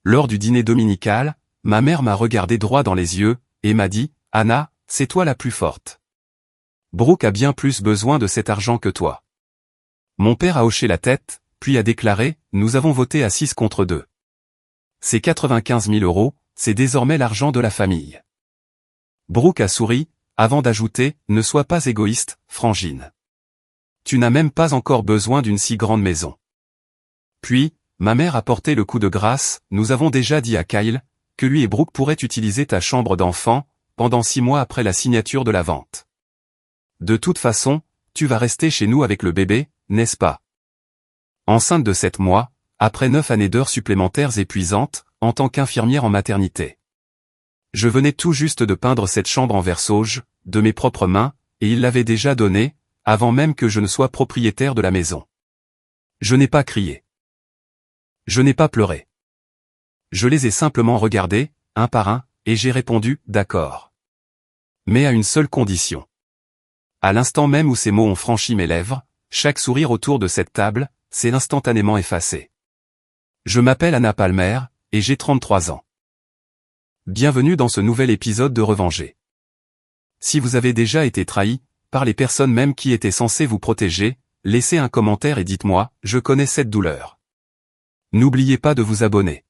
Lors du dîner dominical, ma mère m'a regardé droit dans les yeux, et m'a dit, « Anna, c'est toi la plus forte. Brooke a bien plus besoin de cet argent que toi. » Mon père a hoché la tête, puis a déclaré, « Nous avons voté à 6 contre 2. Ces 95 000 euros, c'est désormais l'argent de la famille. » Brooke a souri, avant d'ajouter, « Ne sois pas égoïste, Frangine. Tu n'as même pas encore besoin d'une si grande maison. » Puis, ma mère a porté le coup de grâce, « Nous avons déjà dit à Kyle, que lui et Brooke pourraient utiliser ta chambre d'enfant, pendant 6 mois après la signature de la vente. De toute façon, tu vas rester chez nous avec le bébé, n'est-ce pas? » Enceinte de 7 mois, après 9 années d'heures supplémentaires épuisantes, en tant qu'infirmière en maternité. Je venais tout juste de peindre cette chambre en verre sauge, de mes propres mains, et il l'avait déjà donnée, avant même que je ne sois propriétaire de la maison. Je n'ai pas crié. Je n'ai pas pleuré. Je les ai simplement regardés, un par un, et j'ai répondu, d'accord. Mais à une seule condition. À l'instant même où ces mots ont franchi mes lèvres, chaque sourire autour de cette table, s'est instantanément effacé. Je m'appelle Anna Palmer, et j'ai 33 ans. Bienvenue dans ce nouvel épisode de Revenger. Si vous avez déjà été trahi, par les personnes même qui étaient censées vous protéger, laissez un commentaire et dites-moi, je connais cette douleur. N'oubliez pas de vous abonner.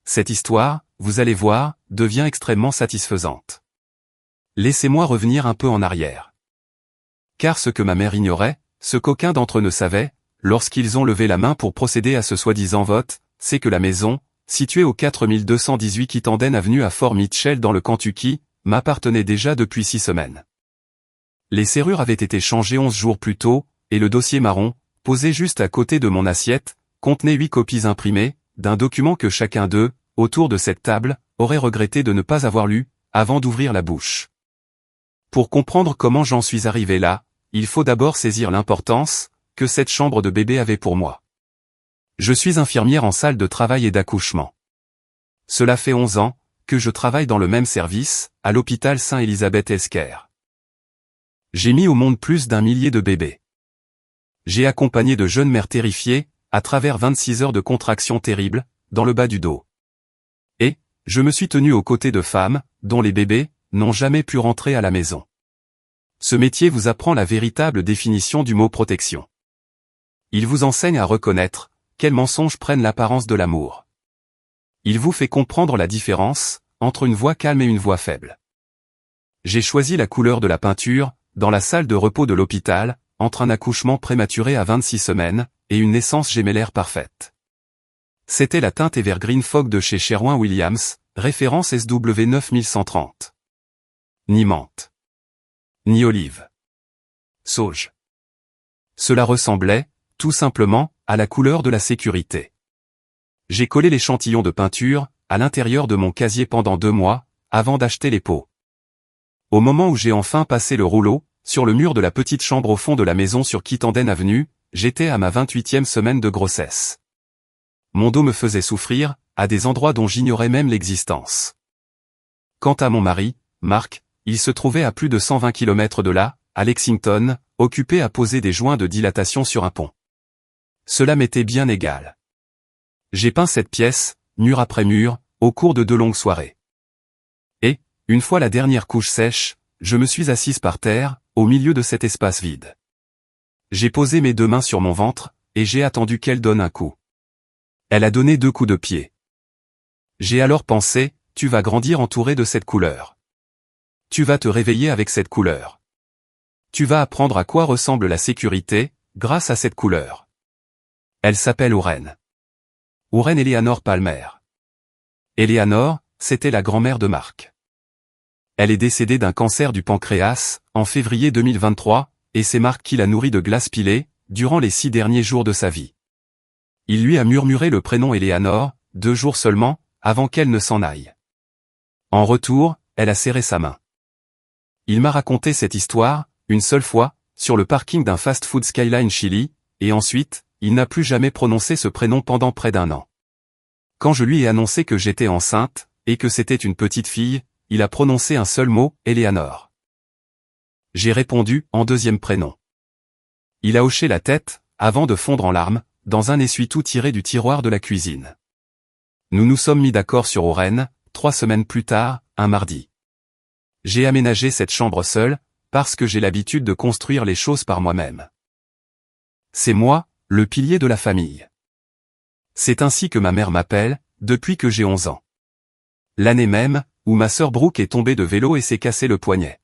Cette histoire, vous allez voir, devient extrêmement satisfaisante. Laissez-moi revenir un peu en arrière. Car ce que ma mère ignorait, ce qu'aucun d'entre eux ne savait, lorsqu'ils ont levé la main pour procéder à ce soi-disant vote, c'est que la maison, située au 4218 Kitanden Avenue à Fort Mitchell dans le Kentucky, m'appartenait déjà depuis 6 semaines. Les serrures avaient été changées 11 jours plus tôt, et le dossier marron, posé juste à côté de mon assiette, contenait 8 copies imprimées, d'un document que chacun d'eux, autour de cette table, aurait regretté de ne pas avoir lu, avant d'ouvrir la bouche. Pour comprendre comment j'en suis arrivé là, il faut d'abord saisir l'importance que cette chambre de bébé avait pour moi. Je suis infirmière en salle de travail et d'accouchement. Cela fait 11 ans que je travaille dans le même service, à l'hôpital Saint-Elizabeth Healthcare. J'ai mis au monde plus d'1 millier de bébés. J'ai accompagné de jeunes mères terrifiées, à travers 26 heures de contractions terribles, dans le bas du dos. Et, je me suis tenu aux côtés de femmes, dont les bébés, n'ont jamais pu rentrer à la maison. Ce métier vous apprend la véritable définition du mot protection. Il vous enseigne à reconnaître, quels mensonges prennent l'apparence de l'amour. Il vous fait comprendre la différence, entre une voix calme et une voix faible. J'ai choisi la couleur de la peinture, dans la salle de repos de l'hôpital, entre un accouchement prématuré à 26 semaines, et une naissance gémellaire parfaite. C'était la teinte Evergreen Fog de chez Sherwin-Williams, référence SW 9130. Ni menthe. Ni olive. Sauge. Cela ressemblait, tout simplement, à la couleur de la sécurité. J'ai collé l'échantillon de peinture, à l'intérieur de mon casier pendant 2 mois, avant d'acheter les pots. Au moment où j'ai enfin passé le rouleau, sur le mur de la petite chambre au fond de la maison sur Kitanden Avenue, j'étais à ma 28e semaine de grossesse. Mon dos me faisait souffrir, à des endroits dont j'ignorais même l'existence. Quant à mon mari, Mark, il se trouvait à plus de 120 km de là, à Lexington, occupé à poser des joints de dilatation sur un pont. Cela m'était bien égal. J'ai peint cette pièce, mur après mur, au cours de 2 longues soirées. Et, une fois la dernière couche sèche, je me suis assise par terre, au milieu de cet espace vide. J'ai posé mes 2 mains sur mon ventre, et j'ai attendu qu'elle donne un coup. Elle a donné 2 coups de pied. J'ai alors pensé, tu vas grandir entouré de cette couleur. Tu vas te réveiller avec cette couleur. Tu vas apprendre à quoi ressemble la sécurité, grâce à cette couleur. Elle s'appelle Oren. Oren Eleanor Palmer. Eleanor, c'était la grand-mère de Mark. Elle est décédée d'un cancer du pancréas, en février 2023, et c'est Mark qui l'a nourrie de glace pilée, durant les 6 derniers jours de sa vie. Il lui a murmuré le prénom Eleanor, 2 jours seulement, avant qu'elle ne s'en aille. En retour, elle a serré sa main. Il m'a raconté cette histoire, une seule fois, sur le parking d'un fast-food Skyline Chili, et ensuite, il n'a plus jamais prononcé ce prénom pendant près d'1 an. Quand je lui ai annoncé que j'étais enceinte, et que c'était une petite fille, il a prononcé un seul mot, Eleanor. J'ai répondu, en 2e prénom. Il a hoché la tête, avant de fondre en larmes, dans un essuie-tout tiré du tiroir de la cuisine. Nous nous sommes mis d'accord sur Oren, 3 semaines plus tard, un mardi. J'ai aménagé cette chambre seule, parce que j'ai l'habitude de construire les choses par moi-même. C'est moi, le pilier de la famille. C'est ainsi que ma mère m'appelle, depuis que j'ai 11 ans. L'année même, où ma sœur Brooke est tombée de vélo et s'est cassé le poignet.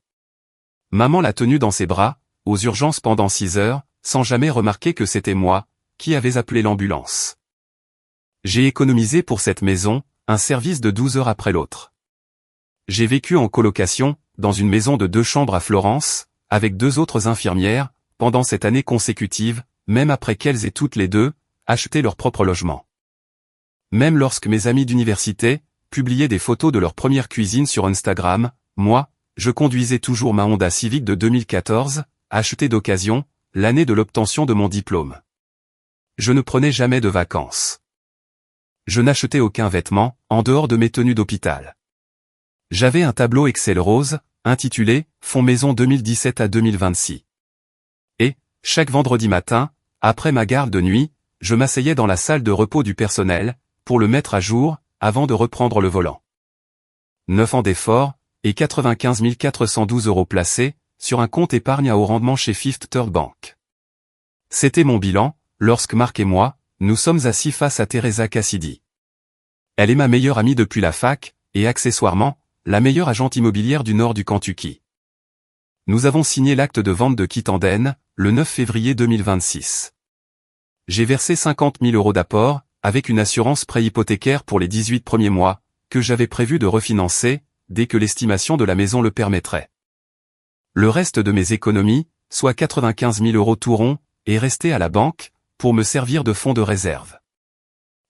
Maman l'a tenue dans ses bras, aux urgences pendant 6 heures, sans jamais remarquer que c'était moi, qui avais appelé l'ambulance. J'ai économisé pour cette maison, un service de 12 heures après l'autre. J'ai vécu en colocation, dans une maison de 2 chambres à Florence, avec 2 autres infirmières, pendant cette année consécutive, même après qu'elles aient toutes les deux, acheté leur propre logement. Même lorsque mes amis d'université, publiaient des photos de leur première cuisine sur Instagram, moi, je conduisais toujours ma Honda Civic de 2014, achetée d'occasion, l'année de l'obtention de mon diplôme. Je ne prenais jamais de vacances. Je n'achetais aucun vêtement, en dehors de mes tenues d'hôpital. J'avais un tableau Excel rose, intitulé « Fonds maison 2017 à 2026 ». Et, chaque vendredi matin, après ma garde de nuit, je m'asseyais dans la salle de repos du personnel, pour le mettre à jour, avant de reprendre le volant. 9 ans d'efforts, et 95 412 € placés, sur un compte épargne à haut rendement chez Fifth Third Bank. C'était mon bilan, lorsque Marc et moi, nous sommes assis face à Teresa Cassidy. Elle est ma meilleure amie depuis la fac, et accessoirement, la meilleure agente immobilière du nord du Kentucky. Nous avons signé l'acte de vente de Kitanden, le 9 février 2026. J'ai versé 50 000 € d'apport, avec une assurance prêt hypothécaire pour les 18 premiers mois, que j'avais prévu de refinancer, dès que l'estimation de la maison le permettrait. Le reste de mes économies, soit 95 000 € tout rond, est resté à la banque, pour me servir de fonds de réserve.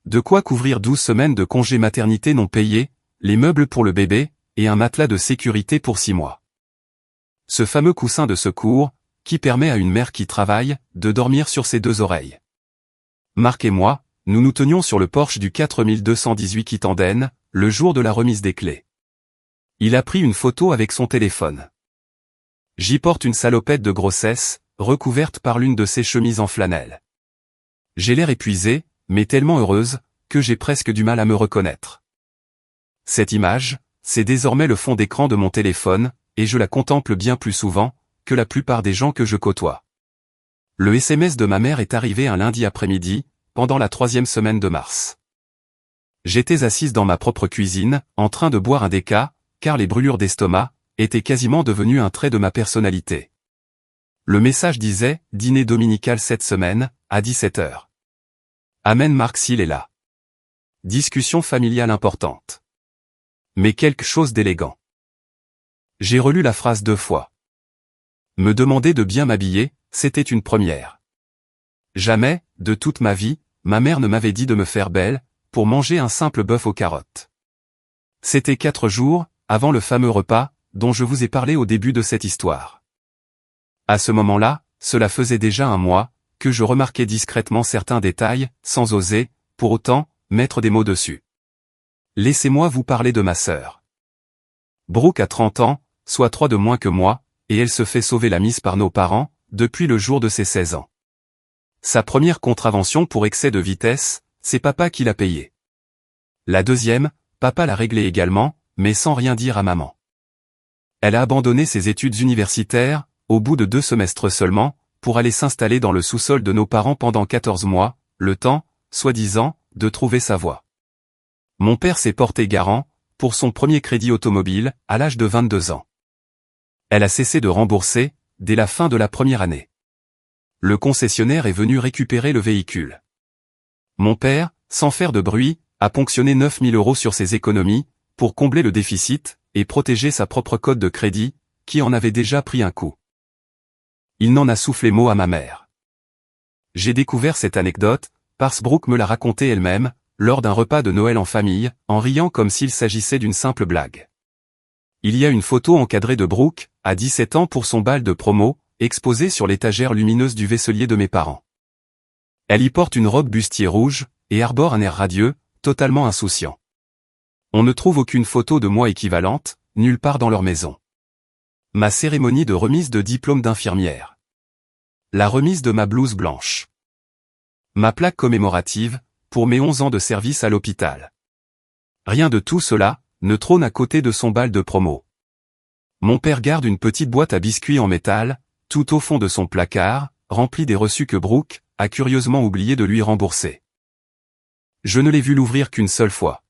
De quoi couvrir 12 semaines de congé maternité non payés, les meubles pour le bébé, et un matelas de sécurité pour 6 mois. Ce fameux coussin de secours, qui permet à une mère qui travaille, de dormir sur ses 2 oreilles. Marc et moi, nous nous tenions sur le porche du 4218 Kitanden, le jour de la remise des clés. Il a pris une photo avec son téléphone. J'y porte une salopette de grossesse, recouverte par l'une de ses chemises en flanelle. J'ai l'air épuisé, mais tellement heureuse, que j'ai presque du mal à me reconnaître. Cette image, c'est désormais le fond d'écran de mon téléphone, et je la contemple bien plus souvent, que la plupart des gens que je côtoie. Le SMS de ma mère est arrivé un lundi après-midi, pendant la 3e semaine de mars. J'étais assise dans ma propre cuisine, en train de boire un déca, car les brûlures d'estomac étaient quasiment devenues un trait de ma personnalité. Le message disait « Dîner dominical cette semaine, à 17 h. Amen Marc s'il est là. Discussion familiale importante. Mais quelque chose d'élégant. J'ai relu la phrase 2 fois. Me demander de bien m'habiller, c'était une première. Jamais, de toute ma vie, ma mère ne m'avait dit de me faire belle, pour manger un simple bœuf aux carottes. C'était 4 jours, avant le fameux repas, dont je vous ai parlé au début de cette histoire. À ce moment-là, cela faisait déjà un mois, que je remarquais discrètement certains détails, sans oser, pour autant, mettre des mots dessus. Laissez-moi vous parler de ma sœur. Brooke a 30 ans, soit 3 de moins que moi, et elle se fait sauver la mise par nos parents, depuis le jour de ses 16 ans. Sa première contravention pour excès de vitesse, c'est papa qui l'a payée. La deuxième, papa l'a réglée également, mais sans rien dire à maman. Elle a abandonné ses études universitaires, au bout de 2 semestres seulement, pour aller s'installer dans le sous-sol de nos parents pendant 14 mois, le temps, soi-disant, de trouver sa voie. Mon père s'est porté garant, pour son premier crédit automobile, à l'âge de 22 ans. Elle a cessé de rembourser, dès la fin de la première année. Le concessionnaire est venu récupérer le véhicule. Mon père, sans faire de bruit, a ponctionné 9 000 € sur ses économies, pour combler le déficit, et protéger sa propre cote de crédit, qui en avait déjà pris un coup. Il n'en a soufflé mot à ma mère. J'ai découvert cette anecdote, parce Brooke me l'a racontée elle-même, lors d'un repas de Noël en famille, en riant comme s'il s'agissait d'une simple blague. Il y a une photo encadrée de Brooke, à 17 ans pour son bal de promo, exposée sur l'étagère lumineuse du vaisselier de mes parents. Elle y porte une robe bustier rouge, et arbore un air radieux, totalement insouciant. On ne trouve aucune photo de moi équivalente, nulle part dans leur maison. Ma cérémonie de remise de diplôme d'infirmière. La remise de ma blouse blanche. Ma plaque commémorative, pour mes 11 ans de service à l'hôpital. Rien de tout cela ne trône à côté de son bal de promo. Mon père garde une petite boîte à biscuits en métal, tout au fond de son placard, remplie des reçus que Brooke a curieusement oublié de lui rembourser. Je ne l'ai vu l'ouvrir qu'une seule fois.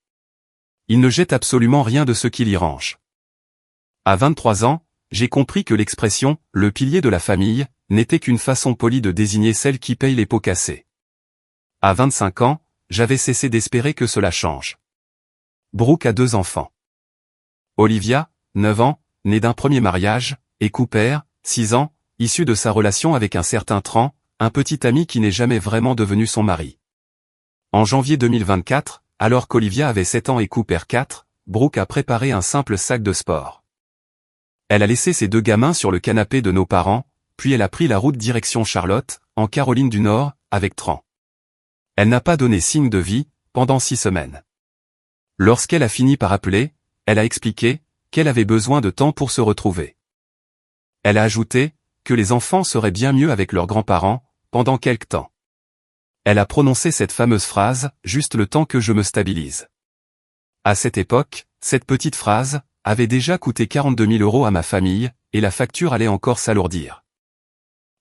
Il ne jette absolument rien de ce qu'il y range. À 23 ans, j'ai compris que l'expression « le pilier de la famille » n'était qu'une façon polie de désigner celle qui paye les pots cassés. À 25 ans, j'avais cessé d'espérer que cela change. Brooke a 2 enfants. Olivia, 9 ans, née d'un premier mariage, et Cooper, 6 ans, issu de sa relation avec un certain Tran, un petit ami qui n'est jamais vraiment devenu son mari. En janvier 2024, alors qu'Olivia avait 7 ans et Cooper 4, Brooke a préparé un simple sac de sport. Elle a laissé ses 2 gamins sur le canapé de nos parents, puis elle a pris la route direction Charlotte, en Caroline du Nord, avec Tran. Elle n'a pas donné signe de vie pendant 6 semaines. Lorsqu'elle a fini par appeler, elle a expliqué qu'elle avait besoin de temps pour se retrouver. Elle a ajouté que les enfants seraient bien mieux avec leurs grands-parents pendant quelque temps. Elle a prononcé cette fameuse phrase « juste le temps que je me stabilise ». À cette époque, cette petite phrase avait déjà coûté 42 000 € à ma famille, et la facture allait encore s'alourdir.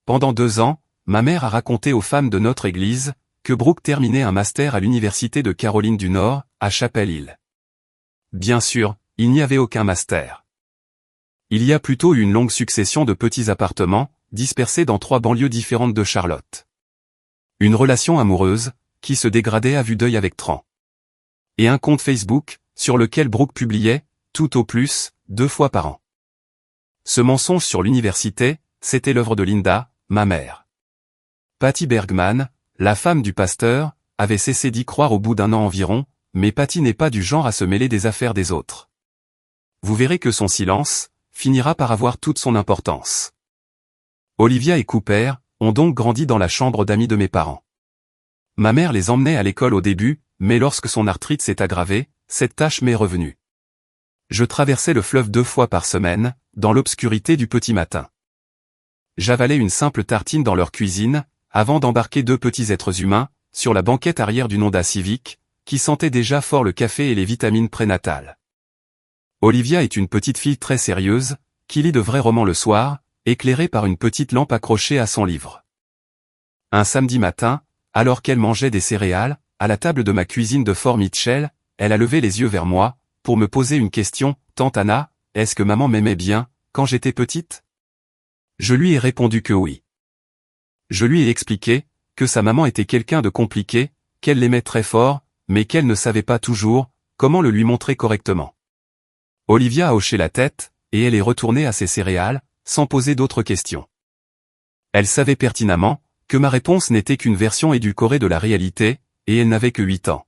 Pendant 2 ans, ma mère a raconté aux femmes de notre église que Brooke terminait un master à l'université de Caroline du Nord, à Chapel Hill. Bien sûr, il n'y avait aucun master. Il y a plutôt eu une longue succession de petits appartements, dispersés dans 3 banlieues différentes de Charlotte. Une relation amoureuse, qui se dégradait à vue d'œil avec Tran. Et un compte Facebook, sur lequel Brooke publiait, tout au plus, 2 fois par an. Ce mensonge sur l'université, c'était l'œuvre de Linda, ma mère. Patty Bergman, la femme du pasteur, avait cessé d'y croire au bout d'1 an environ, mais Patty n'est pas du genre à se mêler des affaires des autres. Vous verrez que son silence finira par avoir toute son importance. Olivia et Cooper ont donc grandi dans la chambre d'amis de mes parents. Ma mère les emmenait à l'école au début, mais lorsque son arthrite s'est aggravée, cette tâche m'est revenue. Je traversais le fleuve 2 fois par semaine, dans l'obscurité du petit matin. J'avalais une simple tartine dans leur cuisine, avant d'embarquer 2 petits êtres humains, sur la banquette arrière d'une Honda Civic, qui sentait déjà fort le café et les vitamines prénatales. Olivia est une petite fille très sérieuse, qui lit de vrais romans le soir, éclairée par une petite lampe accrochée à son livre. Un samedi matin, alors qu'elle mangeait des céréales, à la table de ma cuisine de Fort Mitchell, elle a levé les yeux vers moi, pour me poser une question. « Tante Anna, est-ce que maman m'aimait bien, quand j'étais petite ?» Je lui ai répondu que oui. Je lui ai expliqué que sa maman était quelqu'un de compliqué, qu'elle l'aimait très fort, mais qu'elle ne savait pas toujours comment le lui montrer correctement. Olivia a hoché la tête, et elle est retournée à ses céréales, sans poser d'autres questions. Elle savait pertinemment que ma réponse n'était qu'une version édulcorée de la réalité, et elle n'avait que 8 ans.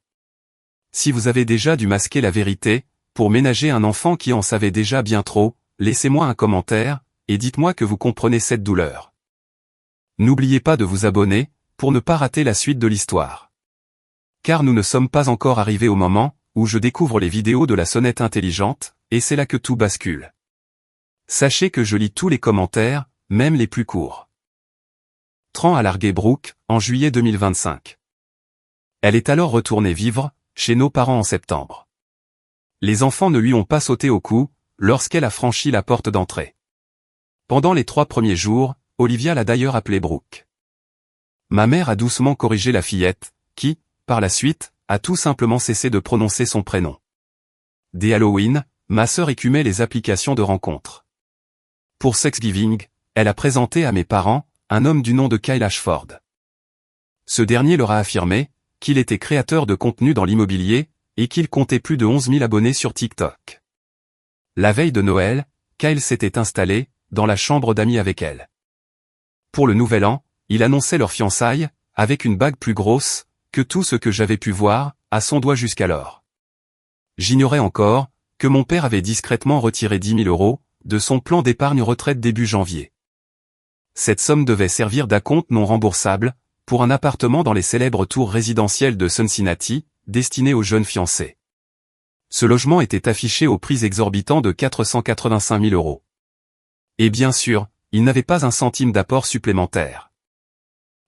Si vous avez déjà dû masquer la vérité, pour ménager un enfant qui en savait déjà bien trop, laissez-moi un commentaire, et dites-moi que vous comprenez cette douleur. N'oubliez pas de vous abonner, pour ne pas rater la suite de l'histoire. Car nous ne sommes pas encore arrivés au moment où je découvre les vidéos de la sonnette intelligente, et c'est là que tout bascule. Sachez que je lis tous les commentaires, même les plus courts. Tran a largué Brooke, en juillet 2025. Elle est alors retournée vivre, chez nos parents en septembre. Les enfants ne lui ont pas sauté au cou, lorsqu'elle a franchi la porte d'entrée. Pendant les 3 premiers jours, Olivia l'a d'ailleurs appelée Brooke. Ma mère a doucement corrigé la fillette, qui, par la suite, a tout simplement cessé de prononcer son prénom. Dès Halloween, ma sœur écumait les applications de rencontres. Pour Thanksgiving, elle a présenté à mes parents un homme du nom de Kyle Ashford. Ce dernier leur a affirmé qu'il était créateur de contenu dans l'immobilier et qu'il comptait plus de 11 000 abonnés sur TikTok. La veille de Noël, Kyle s'était installé dans la chambre d'amis avec elle. Pour le nouvel an, il annonçait leur fiançailles avec une bague plus grosse que tout ce que j'avais pu voir à son doigt jusqu'alors. J'ignorais encore que mon père avait discrètement retiré 10 000 € de son plan d'épargne retraite début janvier. Cette somme devait servir d'acompte non remboursable pour un appartement dans les célèbres tours résidentielles de Cincinnati, destiné aux jeunes fiancés. Ce logement était affiché au prix exorbitant de 485 000 €. Et bien sûr, ils n'avaient pas un centime d'apport supplémentaire.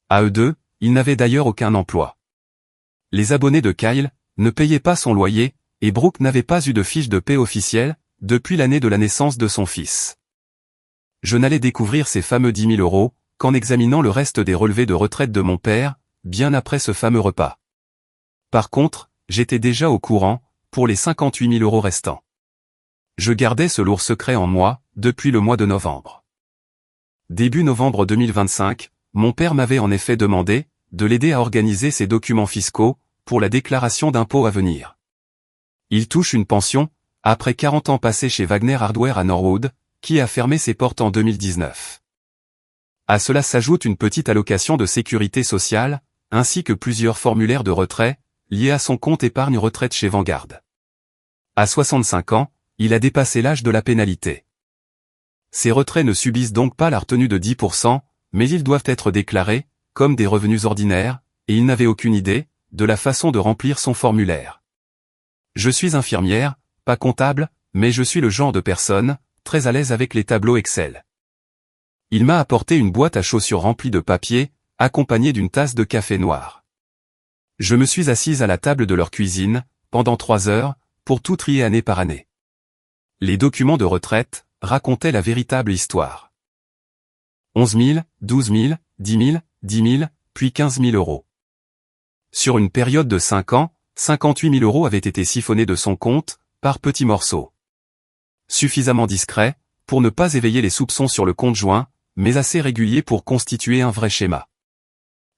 À eux deux, ils n'avaient d'ailleurs aucun emploi. Les abonnés de Kyle ne payaient pas son loyer, et Brooke n'avait pas eu de fiche de paie officielle depuis l'année de la naissance de son fils. Je n'allais découvrir ces fameux 10 000 euros qu'en examinant le reste des relevés de retraite de mon père, bien après ce fameux repas. Par contre, j'étais déjà au courant, pour les 58 000 euros restants. Je gardais ce lourd secret en moi, depuis le mois de novembre. Début novembre 2025, mon père m'avait en effet demandé de l'aider à organiser ses documents fiscaux pour la déclaration d'impôt à venir. Il touche une pension, après 40 ans passés chez Wagner Hardware à Norwood, qui a fermé ses portes en 2019. À cela s'ajoute une petite allocation de sécurité sociale, ainsi que plusieurs formulaires de retrait, liés à son compte épargne retraite chez Vanguard. À 65 ans, il a dépassé l'âge de la pénalité. Ces retraits ne subissent donc pas la retenue de 10%, mais ils doivent être déclarés, comme des revenus ordinaires, et il n'avait aucune idée de la façon de remplir son formulaire. Je suis infirmière, pas comptable, mais je suis le genre de personne, très à l'aise avec les tableaux Excel. Il m'a apporté une boîte à chaussures remplie de papier, accompagnée d'une tasse de café noir. Je me suis assise à la table de leur cuisine, pendant 3 heures, pour tout trier année par année. Les documents de retraite racontaient la véritable histoire. 11 000, 12 000, 10 000, 10 000, puis 15 000 euros. Sur une période de 5 ans, 58 000 euros avaient été siphonnés de son compte, par petits morceaux. Suffisamment discret, pour ne pas éveiller les soupçons sur le compte joint, mais assez régulier pour constituer un vrai schéma.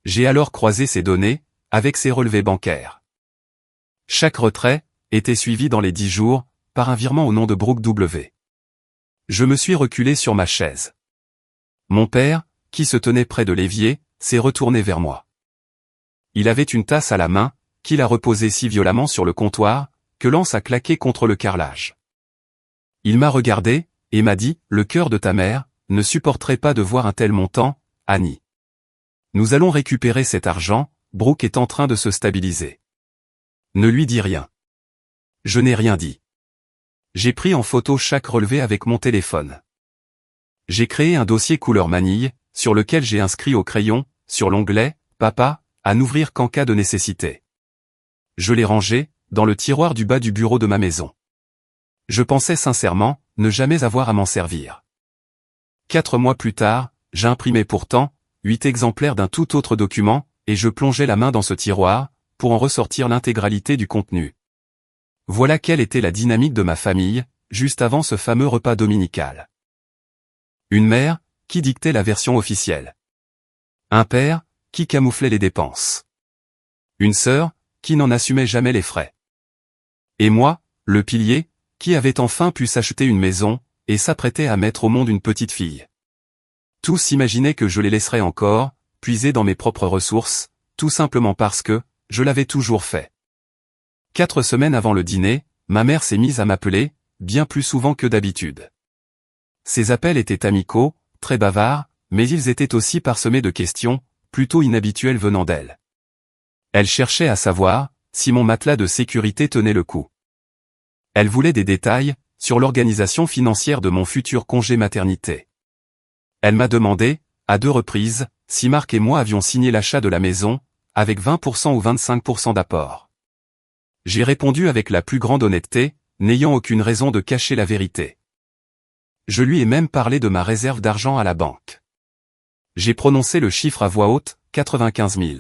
J'ai alors croisé ces données, avec ses relevés bancaires. Chaque retrait était suivi dans les 10 jours, par un virement au nom de Brooke W. Je me suis reculé sur ma chaise. Mon père, qui se tenait près de l'évier, s'est retourné vers moi. Il avait une tasse à la main, qu'il a reposée si violemment sur le comptoir, que l'anse a claqué contre le carrelage. Il m'a regardé, et m'a dit, « Le cœur de ta mère ne supporterait pas de voir un tel montant, Annie. Nous allons récupérer cet argent, Brooke est en train de se stabiliser. Ne lui dis rien. » Je n'ai rien dit. J'ai pris en photo chaque relevé avec mon téléphone. J'ai créé un dossier couleur manille, sur lequel j'ai inscrit au crayon, sur l'onglet « Papa », à n'ouvrir qu'en cas de nécessité. Je l'ai rangé, dans le tiroir du bas du bureau de ma maison. Je pensais sincèrement, ne jamais avoir à m'en servir. 4 mois plus tard, j'imprimais pourtant, 8 exemplaires d'un tout autre document, et je plongeais la main dans ce tiroir, pour en ressortir l'intégralité du contenu. Voilà quelle était la dynamique de ma famille, juste avant ce fameux repas dominical. Une mère, qui dictait la version officielle. Un père, qui camouflait les dépenses. Une sœur, qui n'en assumait jamais les frais. Et moi, le pilier, qui avait enfin pu s'acheter une maison, et s'apprêtait à mettre au monde une petite fille. Tous imaginaient que je les laisserais encore, puiser dans mes propres ressources, tout simplement parce que, je l'avais toujours fait. 4 semaines avant le dîner, ma mère s'est mise à m'appeler, bien plus souvent que d'habitude. Ces appels étaient amicaux, très bavards, mais ils étaient aussi parsemés de questions, plutôt inhabituelles venant d'elle. Elle cherchait à savoir, si mon matelas de sécurité tenait le coup. Elle voulait des détails, sur l'organisation financière de mon futur congé maternité. Elle m'a demandé, à 2 reprises, si Marc et moi avions signé l'achat de la maison, avec 20% ou 25% d'apport. J'ai répondu avec la plus grande honnêteté, n'ayant aucune raison de cacher la vérité. Je lui ai même parlé de ma réserve d'argent à la banque. J'ai prononcé le chiffre à voix haute, 95 000.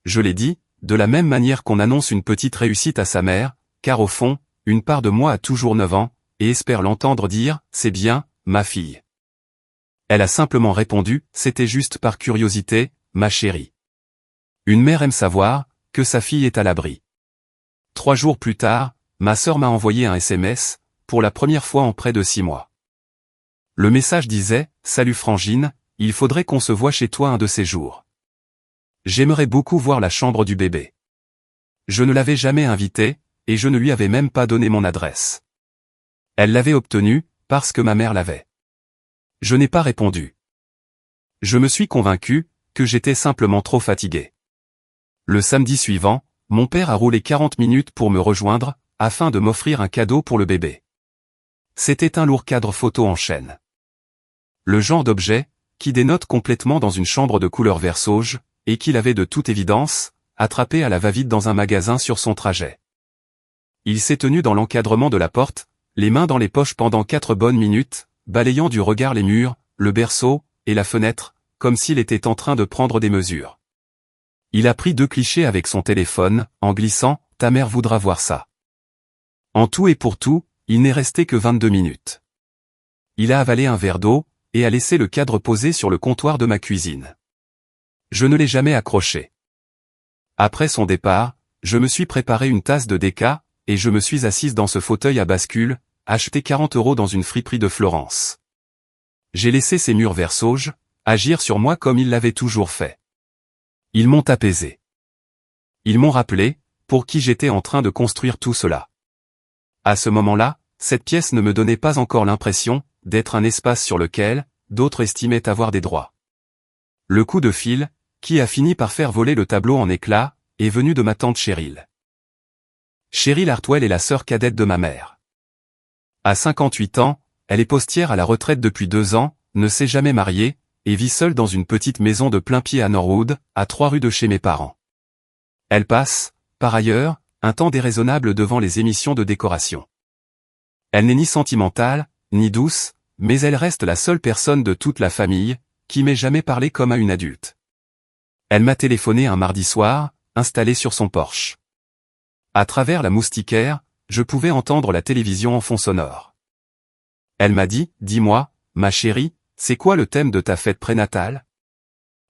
Je l'ai dit, de la même manière qu'on annonce une petite réussite à sa mère, car au fond, une part de moi a toujours 9 ans, et espère l'entendre dire, c'est bien, ma fille. Elle a simplement répondu, c'était juste par curiosité, ma chérie. Une mère aime savoir, que sa fille est à l'abri. 3 jours plus tard, ma sœur m'a envoyé un SMS, pour la première fois en près de 6 mois. Le message disait, « Salut Frangine, il faudrait qu'on se voie chez toi un de ces jours. J'aimerais beaucoup voir la chambre du bébé. » Je ne l'avais jamais invitée, et je ne lui avais même pas donné mon adresse. Elle l'avait obtenue, parce que ma mère l'avait. Je n'ai pas répondu. Je me suis convaincu, que j'étais simplement trop fatigué. Le samedi suivant, mon père a roulé 40 minutes pour me rejoindre, afin de m'offrir un cadeau pour le bébé. C'était un lourd cadre photo en chêne. Le genre d'objet, qui dénote complètement dans une chambre de couleur vert sauge, et qu'il avait de toute évidence, attrapé à la va-vite dans un magasin sur son trajet. Il s'est tenu dans l'encadrement de la porte, les mains dans les poches pendant 4 bonnes minutes, balayant du regard les murs, le berceau, et la fenêtre, comme s'il était en train de prendre des mesures. Il a pris 2 clichés avec son téléphone, en glissant « Ta mère voudra voir ça ». En tout et pour tout, il n'est resté que 22 minutes. Il a avalé un verre d'eau, et a laissé le cadre posé sur le comptoir de ma cuisine. Je ne l'ai jamais accroché. Après son départ, je me suis préparé une tasse de déca, et je me suis assise dans ce fauteuil à bascule, acheté 40 € dans une friperie de Florence. J'ai laissé ces murs versauges agir sur moi comme ils l'avaient toujours fait. Ils m'ont apaisé. Ils m'ont rappelé pour qui j'étais en train de construire tout cela. À ce moment-là, cette pièce ne me donnait pas encore l'impression d'être un espace sur lequel d'autres estimaient avoir des droits. Le coup de fil, qui a fini par faire voler le tableau en éclats, est venu de ma tante Cheryl. Cheryl Hartwell est la sœur cadette de ma mère. À 58 ans, elle est postière à la retraite depuis 2 ans, ne s'est jamais mariée, et vit seule dans une petite maison de plain-pied à Norwood, à 3 rues de chez mes parents. Elle passe, par ailleurs, un temps déraisonnable devant les émissions de décoration. Elle n'est ni sentimentale, ni douce, mais elle reste la seule personne de toute la famille, qui m'ait jamais parlé comme à une adulte. Elle m'a téléphoné un mardi soir, installée sur son porche. À travers la moustiquaire, je pouvais entendre la télévision en fond sonore. Elle m'a dit, « Dis-moi, ma chérie, c'est quoi le thème de ta fête prénatale ?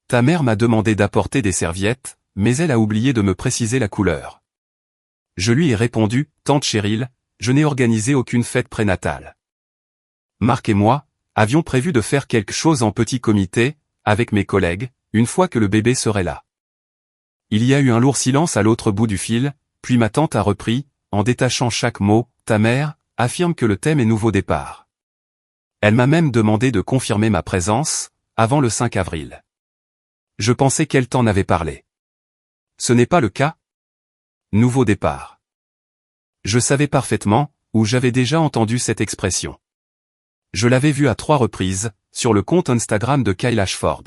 Ta mère m'a demandé d'apporter des serviettes, mais elle a oublié de me préciser la couleur. » Je lui ai répondu, « Tante Cheryl, je n'ai organisé aucune fête prénatale. Marc et moi avions prévu de faire quelque chose en petit comité, avec mes collègues, une fois que le bébé serait là. » Il y a eu un lourd silence à l'autre bout du fil, puis ma tante a repris, en détachant chaque mot, « Ta mère affirme que le thème est nouveau départ. » Elle m'a même demandé de confirmer ma présence, avant le 5 avril. Je pensais qu'elle t'en avait parlé. Ce n'est pas le cas ? Nouveau départ. Je savais parfaitement où j'avais déjà entendu cette expression. Je l'avais vue à 3 reprises, sur le compte Instagram de Kyle Ashford.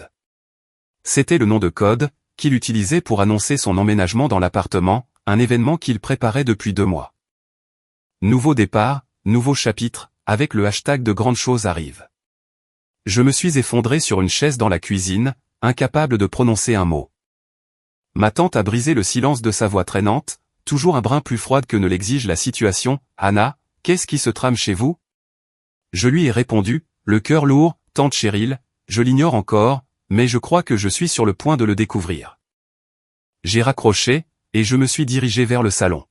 C'était le nom de code qu'il utilisait pour annoncer son emménagement dans l'appartement, un événement qu'il préparait depuis 2 mois. Nouveau départ, nouveau chapitre, avec le hashtag de grandes choses arrivent. Je me suis effondré sur une chaise dans la cuisine, incapable de prononcer un mot. Ma tante a brisé le silence de sa voix traînante, toujours un brin plus froide que ne l'exige la situation. « Anna, qu'est-ce qui se trame chez vous ?» Je lui ai répondu, le cœur lourd, « Tante Cheryl, je l'ignore encore, mais je crois que je suis sur le point de le découvrir. » J'ai raccroché, et je me suis dirigé vers le salon.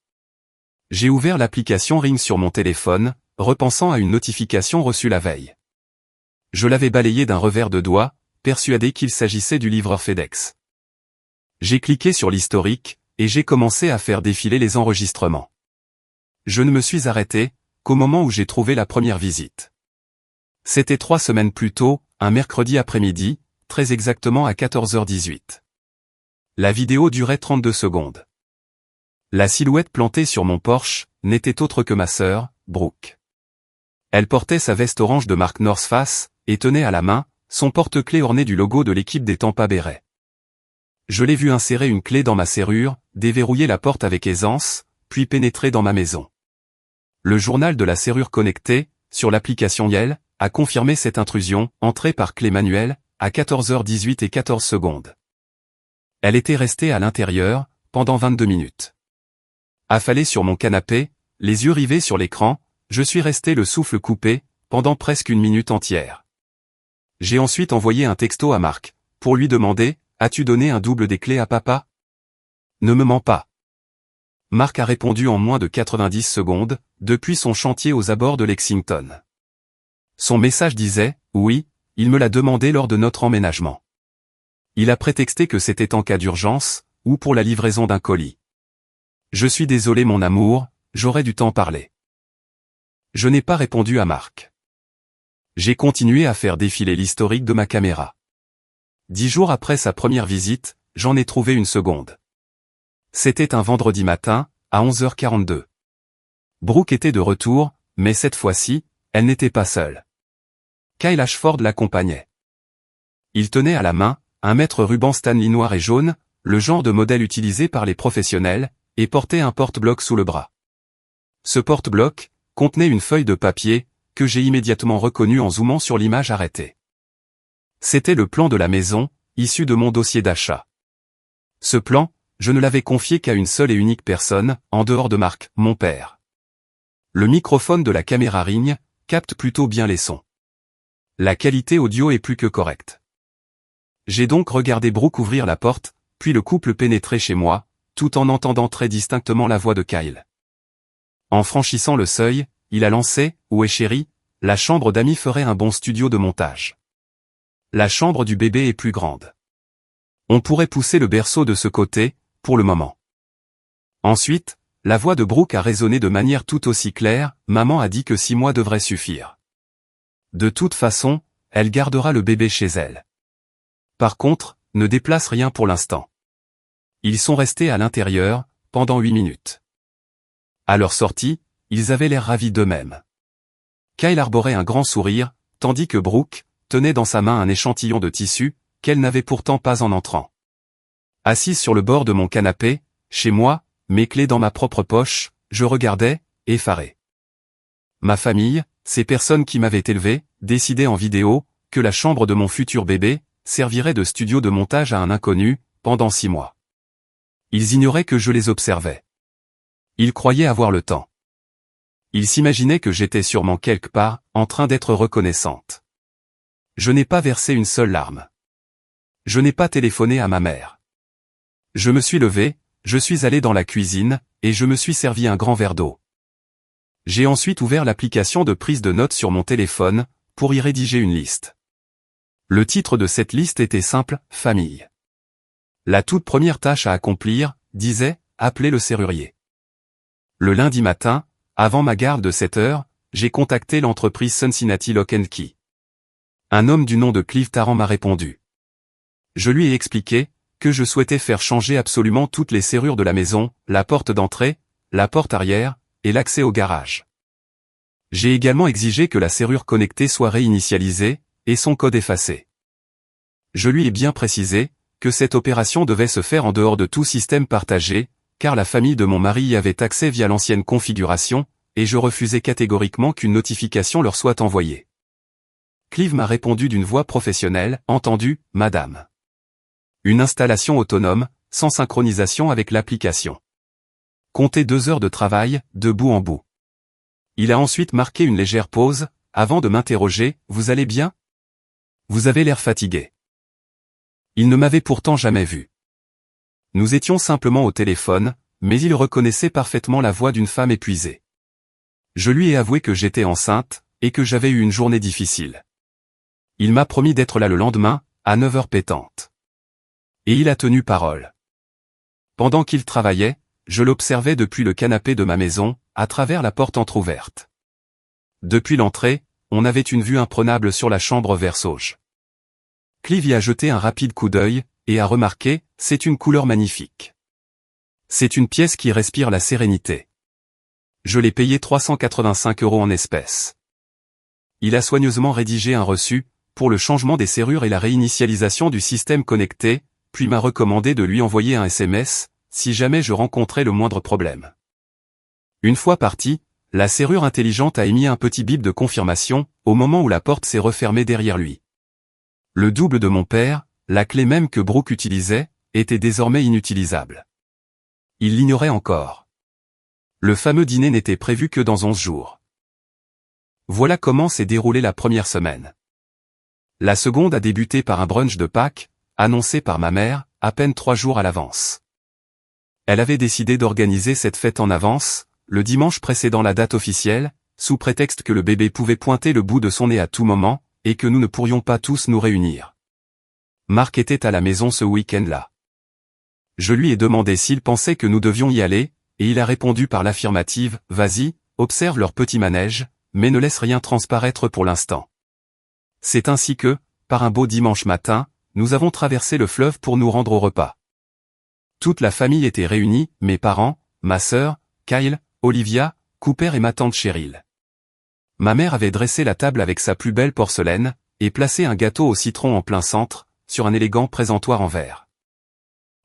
J'ai ouvert l'application Ring sur mon téléphone, repensant à une notification reçue la veille. Je l'avais balayée d'un revers de doigt, persuadé qu'il s'agissait du livreur FedEx. J'ai cliqué sur l'historique, et j'ai commencé à faire défiler les enregistrements. Je ne me suis arrêté qu'au moment où j'ai trouvé la première visite. C'était 3 semaines plus tôt, un mercredi après-midi, très exactement à 14h18. La vidéo durait 32 secondes. La silhouette plantée sur mon porche n'était autre que ma sœur, Brooke. Elle portait sa veste orange de marque North Face, et tenait à la main son porte-clés orné du logo de l'équipe des Tampa Bay Rays. Je l'ai vu insérer une clé dans ma serrure, déverrouiller la porte avec aisance, puis pénétrer dans ma maison. Le journal de la serrure connecté, sur l'application Yell, a confirmé cette intrusion, entrée par clé manuelle, à 14h18 et 14 secondes. Elle était restée à l'intérieur, pendant 22 minutes. Affalé sur mon canapé, les yeux rivés sur l'écran, je suis resté le souffle coupé, pendant presque 1 minute entière. J'ai ensuite envoyé un texto à Marc, pour lui demander, « As-tu donné un double des clés à papa ? Ne me mens pas. » Marc a répondu en moins de 90 secondes, depuis son chantier aux abords de Lexington. Son message disait, « Oui, il me l'a demandé lors de notre emménagement. » Il a prétexté que c'était en cas d'urgence, ou pour la livraison d'un colis. Je suis désolé mon amour, j'aurais dû t'en parler. Je n'ai pas répondu à Marc. J'ai continué à faire défiler l'historique de ma caméra. 10 jours après sa première visite, j'en ai trouvé une seconde. C'était un vendredi matin, à 11h42. Brooke était de retour, mais cette fois-ci, elle n'était pas seule. Kyle Ashford l'accompagnait. Il tenait à la main un mètre ruban Stanley noir et jaune, le genre de modèle utilisé par les professionnels, et portait un porte-bloc sous le bras. Ce porte-bloc contenait une feuille de papier, que j'ai immédiatement reconnue en zoomant sur l'image arrêtée. C'était le plan de la maison, issu de mon dossier d'achat. Ce plan, je ne l'avais confié qu'à une seule et unique personne, en dehors de Marc, mon père. Le microphone de la caméra Ring capte plutôt bien les sons. La qualité audio est plus que correcte. J'ai donc regardé Brooke ouvrir la porte, puis le couple pénétrer chez moi, tout en entendant très distinctement la voix de Kyle. En franchissant le seuil, il a lancé « Où est chérie ? La chambre d'amis ferait un bon studio de montage. La chambre du bébé est plus grande. On pourrait pousser le berceau de ce côté, pour le moment. » Ensuite, la voix de Brooke a résonné de manière tout aussi claire, « Maman a dit que 6 mois devraient suffire. De toute façon, elle gardera le bébé chez elle. Par contre, ne déplace rien pour l'instant. » Ils sont restés à l'intérieur, pendant 8 minutes. À leur sortie, ils avaient l'air ravis d'eux-mêmes. Kyle arborait un grand sourire, tandis que Brooke tenait dans sa main un échantillon de tissu, qu'elle n'avait pourtant pas en entrant. Assise sur le bord de mon canapé, chez moi, mes clés dans ma propre poche, je regardais, effaré. Ma famille, ces personnes qui m'avaient élevé, décidaient en vidéo, que la chambre de mon futur bébé servirait de studio de montage à un inconnu, pendant 6 mois. Ils ignoraient que je les observais. Ils croyaient avoir le temps. Ils s'imaginaient que j'étais sûrement quelque part, en train d'être reconnaissante. Je n'ai pas versé une seule larme. Je n'ai pas téléphoné à ma mère. Je me suis levé, je suis allé dans la cuisine, et je me suis servi un grand verre d'eau. J'ai ensuite ouvert l'application de prise de notes sur mon téléphone, pour y rédiger une liste. Le titre de cette liste était simple, « Famille ». La toute première tâche à accomplir, disait, appeler le serrurier. Le lundi matin, avant ma garde de 7 heures, j'ai contacté l'entreprise Cincinnati Lock & Key. Un homme du nom de Clive Tarrant m'a répondu. Je lui ai expliqué que je souhaitais faire changer absolument toutes les serrures de la maison, la porte d'entrée, la porte arrière, et l'accès au garage. J'ai également exigé que la serrure connectée soit réinitialisée, et son code effacé. Je lui ai bien précisé que cette opération devait se faire en dehors de tout système partagé, car la famille de mon mari y avait accès via l'ancienne configuration, et je refusais catégoriquement qu'une notification leur soit envoyée. Clive m'a répondu d'une voix professionnelle, « Entendu, madame. » Une installation autonome, sans synchronisation avec l'application. Comptez 2 heures de travail, de bout en bout. Il a ensuite marqué une légère pause, avant de m'interroger, « Vous allez bien ? Vous avez l'air fatigué. » Il ne m'avait pourtant jamais vu. Nous étions simplement au téléphone, mais il reconnaissait parfaitement la voix d'une femme épuisée. Je lui ai avoué que j'étais enceinte, et que j'avais eu une journée difficile. Il m'a promis d'être là le lendemain, à 9 heures pétantes. Et il a tenu parole. Pendant qu'il travaillait, je l'observais depuis le canapé de ma maison, à travers la porte entr'ouverte. Depuis l'entrée, on avait une vue imprenable sur la chambre vert sauge. Clive y a jeté un rapide coup d'œil, et a remarqué, « C'est une couleur magnifique. C'est une pièce qui respire la sérénité. » Je l'ai payé 385 € en espèces. Il a soigneusement rédigé un reçu, pour le changement des serrures et la réinitialisation du système connecté, puis m'a recommandé de lui envoyer un SMS, si jamais je rencontrais le moindre problème. Une fois parti, la serrure intelligente a émis un petit bip de confirmation, au moment où la porte s'est refermée derrière lui. Le double de mon père, la clé même que Brooke utilisait, était désormais inutilisable. Il l'ignorait encore. Le fameux dîner n'était prévu que dans 11 jours. Voilà comment s'est déroulée la première semaine. La seconde a débuté par un brunch de Pâques, annoncé par ma mère, à peine 3 jours à l'avance. Elle avait décidé d'organiser cette fête en avance, le dimanche précédant la date officielle, sous prétexte que le bébé pouvait pointer le bout de son nez à tout moment, et que nous ne pourrions pas tous nous réunir. Marc était à la maison ce week-end-là. Je lui ai demandé s'il pensait que nous devions y aller, et il a répondu par l'affirmative, « Vas-y, observe leur petit manège, mais ne laisse rien transparaître pour l'instant. » C'est ainsi que, par un beau dimanche matin, nous avons traversé le fleuve pour nous rendre au repas. Toute la famille était réunie, mes parents, ma sœur, Kyle, Olivia, Cooper et ma tante Cheryl. Ma mère avait dressé la table avec sa plus belle porcelaine, et placé un gâteau au citron en plein centre, sur un élégant présentoir en verre.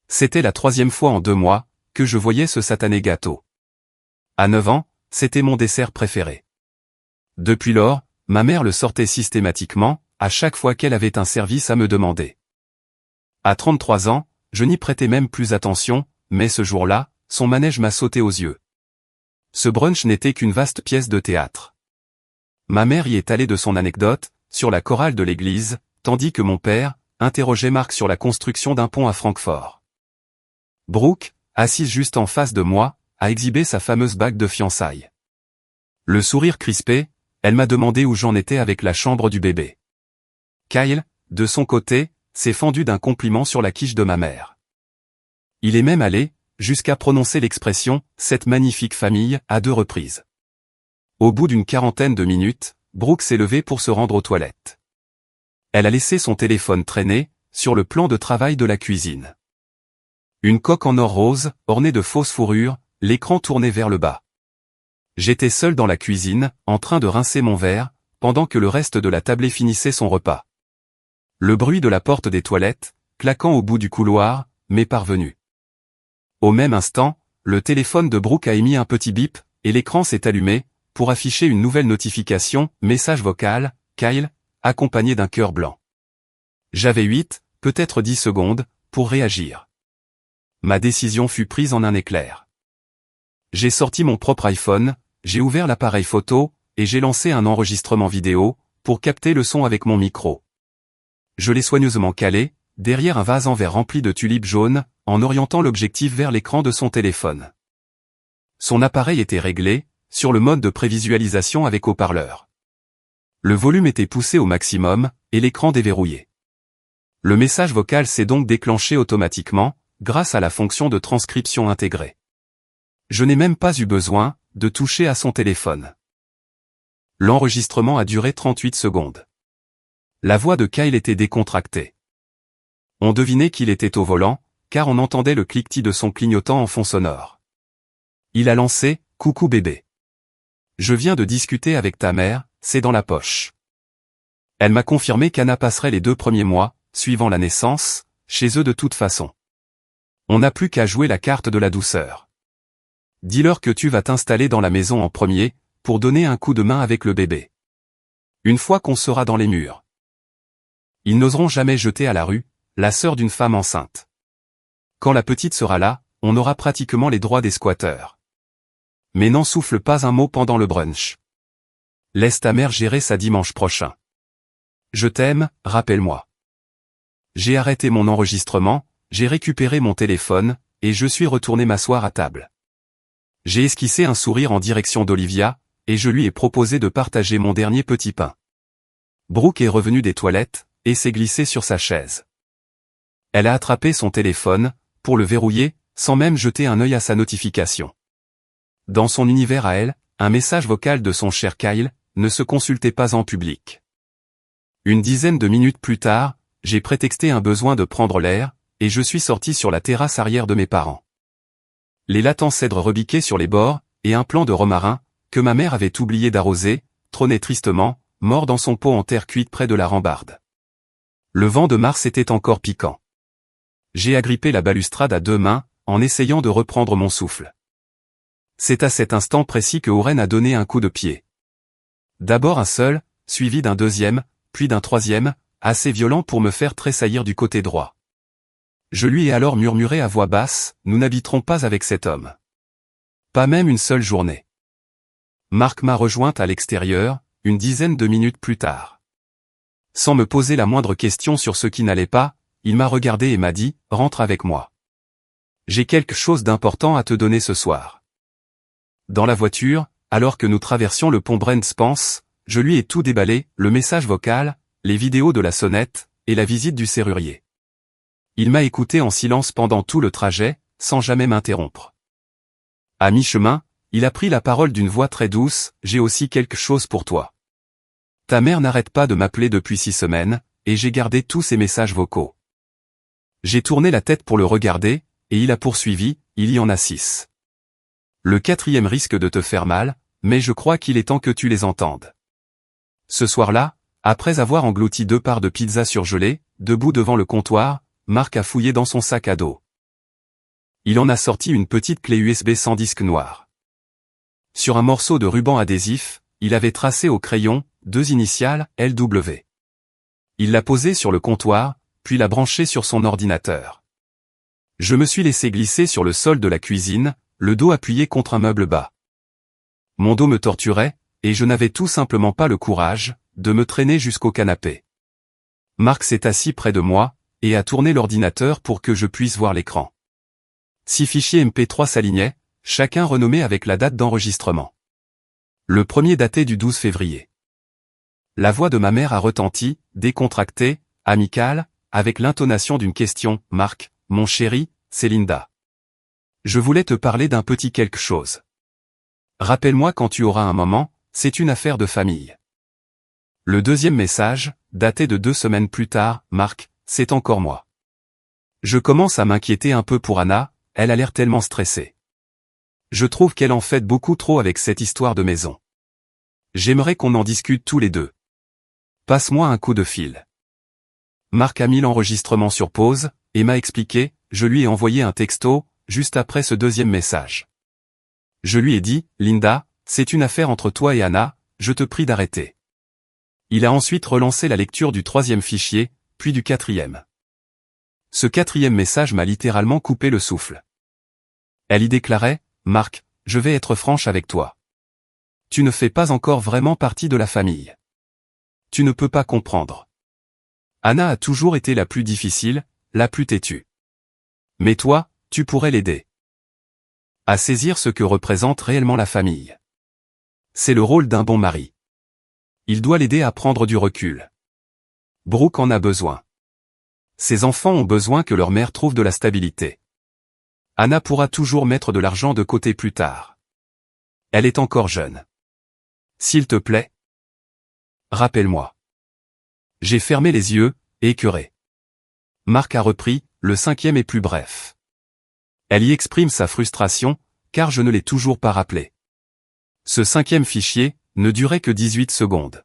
C'était la 3e fois en 2 mois, que je voyais ce satané gâteau. À 9 ans, c'était mon dessert préféré. Depuis lors, ma mère le sortait systématiquement, à chaque fois qu'elle avait un service à me demander. À 33 ans, je n'y prêtais même plus attention, mais ce jour-là, son manège m'a sauté aux yeux. Ce brunch n'était qu'une vaste pièce de théâtre. Ma mère y est allée de son anecdote, sur la chorale de l'église, tandis que mon père interrogeait Marc sur la construction d'un pont à Francfort. Brooke, assise juste en face de moi, a exhibé sa fameuse bague de fiançailles. Le sourire crispé, elle m'a demandé où j'en étais avec la chambre du bébé. Kyle, de son côté, s'est fendu d'un compliment sur la quiche de ma mère. Il est même allé jusqu'à prononcer l'expression « cette magnifique famille » à 2 reprises. Au bout d'une quarantaine de minutes, Brooke s'est levée pour se rendre aux toilettes. Elle a laissé son téléphone traîner sur le plan de travail de la cuisine. Une coque en or rose, ornée de fausses fourrures, l'écran tourné vers le bas. J'étais seul dans la cuisine, en train de rincer mon verre, pendant que le reste de la tablée finissait son repas. Le bruit de la porte des toilettes, claquant au bout du couloir, m'est parvenu. Au même instant, le téléphone de Brooke a émis un petit bip, et l'écran s'est allumé, pour afficher une nouvelle notification, message vocal, Kyle, accompagné d'un cœur blanc. J'avais 8, peut-être 10 secondes, pour réagir. Ma décision fut prise en un éclair. J'ai sorti mon propre iPhone, j'ai ouvert l'appareil photo, et j'ai lancé un enregistrement vidéo, pour capter le son avec mon micro. Je l'ai soigneusement calé, derrière un vase en verre rempli de tulipes jaunes, en orientant l'objectif vers l'écran de son téléphone. Son appareil était réglé, sur le mode de prévisualisation avec haut-parleur. Le volume était poussé au maximum, et l'écran déverrouillé. Le message vocal s'est donc déclenché automatiquement, grâce à la fonction de transcription intégrée. Je n'ai même pas eu besoin de toucher à son téléphone. L'enregistrement a duré 38 secondes. La voix de Kyle était décontractée. On devinait qu'il était au volant, car on entendait le cliquetis de son clignotant en fond sonore. Il a lancé « Coucou bébé. Je viens de discuter avec ta mère, c'est dans la poche. » Elle m'a confirmé qu'Anna passerait les 2 premiers mois, suivant la naissance, chez eux de toute façon. On n'a plus qu'à jouer la carte de la douceur. Dis-leur que tu vas t'installer dans la maison en premier, pour donner un coup de main avec le bébé. Une fois qu'on sera dans les murs. Ils n'oseront jamais jeter à la rue la sœur d'une femme enceinte. Quand la petite sera là, on aura pratiquement les droits des squatteurs. Mais n'en souffle pas un mot pendant le brunch. Laisse ta mère gérer ça dimanche prochain. Je t'aime, rappelle-moi. J'ai arrêté mon enregistrement, j'ai récupéré mon téléphone, et je suis retourné m'asseoir à table. J'ai esquissé un sourire en direction d'Olivia, et je lui ai proposé de partager mon dernier petit pain. Brooke est revenue des toilettes, et s'est glissée sur sa chaise. Elle a attrapé son téléphone, pour le verrouiller, sans même jeter un œil à sa notification. Dans son univers à elle, un message vocal de son cher Kyle ne se consultait pas en public. Une dizaine de minutes plus tard, j'ai prétexté un besoin de prendre l'air, et je suis sorti sur la terrasse arrière de mes parents. Les latents cèdres rebiqués sur les bords, et un plant de romarin, que ma mère avait oublié d'arroser, trônait tristement, mort dans son pot en terre cuite près de la rambarde. Le vent de mars était encore piquant. J'ai agrippé la balustrade à 2 mains, en essayant de reprendre mon souffle. C'est à cet instant précis que Oren a donné un coup de pied. D'abord un seul, suivi d'un deuxième, puis d'un troisième, assez violent pour me faire tressaillir du côté droit. Je lui ai alors murmuré à voix basse, « Nous n'habiterons pas avec cet homme. Pas même une seule journée. » Marc m'a rejointe à l'extérieur, une dizaine de minutes plus tard. Sans me poser la moindre question sur ce qui n'allait pas, il m'a regardé et m'a dit, « Rentre avec moi. J'ai quelque chose d'important à te donner ce soir. » Dans la voiture, alors que nous traversions le pont Brent Spence, je lui ai tout déballé, le message vocal, les vidéos de la sonnette, et la visite du serrurier. Il m'a écouté en silence pendant tout le trajet, sans jamais m'interrompre. À mi-chemin, il a pris la parole d'une voix très douce, « J'ai aussi quelque chose pour toi. Ta mère n'arrête pas de m'appeler depuis 6 semaines, et j'ai gardé tous ses messages vocaux. » J'ai tourné la tête pour le regarder, et il a poursuivi, « Il y en a 6. Le 4e risque de te faire mal, mais je crois qu'il est temps que tu les entendes. » Ce soir-là, après avoir englouti 2 parts de pizza surgelée, debout devant le comptoir, Marc a fouillé dans son sac à dos. Il en a sorti une petite clé USB sans disque noir. Sur un morceau de ruban adhésif, il avait tracé au crayon 2 initiales, LW. Il l'a posée sur le comptoir, puis l'a branchée sur son ordinateur. Je me suis laissé glisser sur le sol de la cuisine, le dos appuyé contre un meuble bas. Mon dos me torturait, et je n'avais tout simplement pas le courage de me traîner jusqu'au canapé. Marc s'est assis près de moi, et a tourné l'ordinateur pour que je puisse voir l'écran. 6 fichiers MP3 s'alignaient, chacun renommé avec la date d'enregistrement. Le premier daté du 12 février. La voix de ma mère a retenti, décontractée, amicale, avec l'intonation d'une question. « Marc, mon chéri, c'est Linda. Je voulais te parler d'un petit quelque chose. Rappelle-moi quand tu auras un moment, c'est une affaire de famille. » Le deuxième message, daté de 2 semaines plus tard. « Marc, c'est encore moi. Je commence à m'inquiéter un peu pour Anna, elle a l'air tellement stressée. Je trouve qu'elle en fait beaucoup trop avec cette histoire de maison. J'aimerais qu'on en discute tous les deux. Passe-moi un coup de fil. » Marc a mis l'enregistrement sur pause, et m'a expliqué. Je lui ai envoyé un texto, juste après ce deuxième message. Je lui ai dit, « Linda, c'est une affaire entre toi et Anna, je te prie d'arrêter. » Il a ensuite relancé la lecture du 3e fichier, puis du 4e. Ce 4e message m'a littéralement coupé le souffle. Elle y déclarait, « Marc, je vais être franche avec toi. Tu ne fais pas encore vraiment partie de la famille. Tu ne peux pas comprendre. Anna a toujours été la plus difficile, la plus têtue. Mais toi, tu pourrais l'aider à saisir ce que représente réellement la famille. C'est le rôle d'un bon mari. Il doit l'aider à prendre du recul. Brooke en a besoin. Ses enfants ont besoin que leur mère trouve de la stabilité. Anna pourra toujours mettre de l'argent de côté plus tard. Elle est encore jeune. S'il te plaît, rappelle-moi. » J'ai fermé les yeux, écœuré. Marc a repris, le 5e est plus bref. Elle y exprime sa frustration, car je ne l'ai toujours pas rappelé. Ce 5e fichier ne durait que 18 secondes.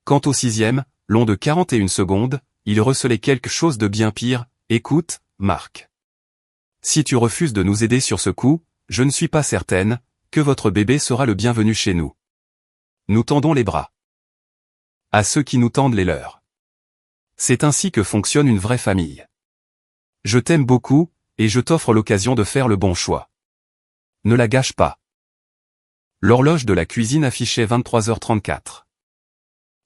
Quant au 6e, long de 41 secondes, il recelait quelque chose de bien pire. « Écoute, Marc. Si tu refuses de nous aider sur ce coup, je ne suis pas certaine que votre bébé sera le bienvenu chez nous. Nous tendons les bras à ceux qui nous tendent les leurs. C'est ainsi que fonctionne une vraie famille. Je t'aime beaucoup, et je t'offre l'occasion de faire le bon choix. Ne la gâche pas. » L'horloge de la cuisine affichait 23h34.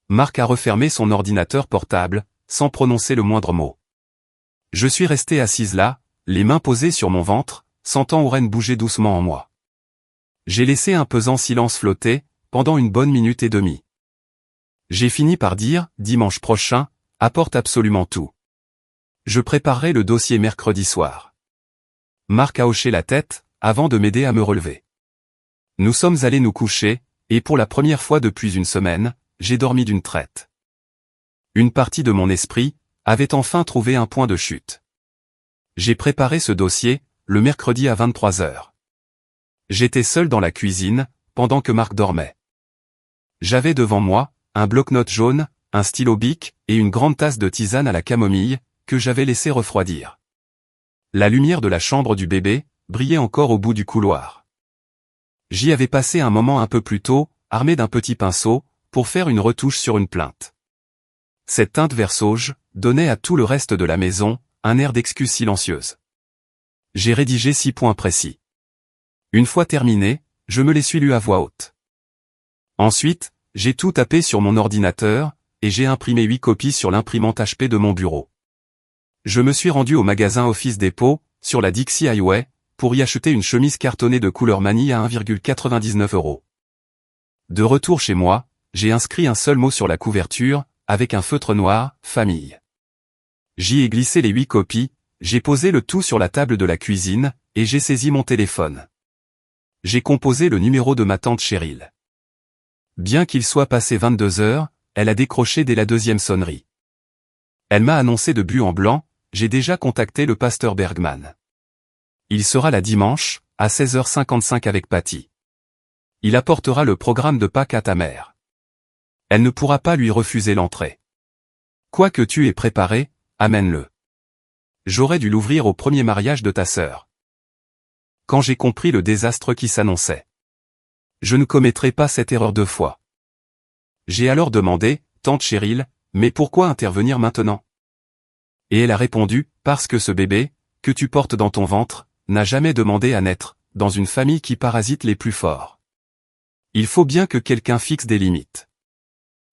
Marc a refermé son ordinateur portable, sans prononcer le moindre mot. Je suis resté assise là, les mains posées sur mon ventre, sentant Oren bouger doucement en moi. J'ai laissé un pesant silence flotter, pendant une bonne minute et demie. J'ai fini par dire, « Dimanche prochain, apporte absolument tout. Je préparerai le dossier mercredi soir. » Marc a hoché la tête, avant de m'aider à me relever. Nous sommes allés nous coucher, et pour la première fois depuis une semaine, j'ai dormi d'une traite. Une partie de mon esprit avait enfin trouvé un point de chute. J'ai préparé ce dossier, le mercredi à 23h. J'étais seul dans la cuisine, pendant que Marc dormait. J'avais devant moi, un bloc-notes jaune, un stylo bic, et une grande tasse de tisane à la camomille, que j'avais laissé refroidir. La lumière de la chambre du bébé brillait encore au bout du couloir. J'y avais passé un moment un peu plus tôt, armé d'un petit pinceau, pour faire une retouche sur une plainte. Cette teinte vert sauge donnait à tout le reste de la maison un air d'excuse silencieuse. J'ai rédigé 6 points précis. Une fois terminé, je me les suis lus à voix haute. Ensuite, j'ai tout tapé sur mon ordinateur, et j'ai imprimé 8 copies sur l'imprimante HP de mon bureau. Je me suis rendu au magasin Office Depot, sur la Dixie Highway, pour y acheter une chemise cartonnée de couleur manille à 1,99 €. De retour chez moi, j'ai inscrit un seul mot sur la couverture, avec un feutre noir, « Famille ». J'y ai glissé les 8 copies, j'ai posé le tout sur la table de la cuisine, et j'ai saisi mon téléphone. J'ai composé le numéro de ma tante Cheryl. Bien qu'il soit passé 22h, elle a décroché dès la 2e sonnerie. Elle m'a annoncé de but en blanc, j'ai déjà contacté le pasteur Bergman. Il sera là dimanche, à 16h55 avec Patty. Il apportera le programme de Pâques à ta mère. Elle ne pourra pas lui refuser l'entrée. Quoi que tu aies préparé, amène-le. J'aurais dû l'ouvrir au premier mariage de ta sœur. Quand j'ai compris le désastre qui s'annonçait. Je ne commettrai pas cette erreur 2 fois. J'ai alors demandé, tante Cheryl, mais pourquoi intervenir maintenant? Et elle a répondu, parce que ce bébé, que tu portes dans ton ventre, n'a jamais demandé à naître, dans une famille qui parasite les plus forts. Il faut bien que quelqu'un fixe des limites.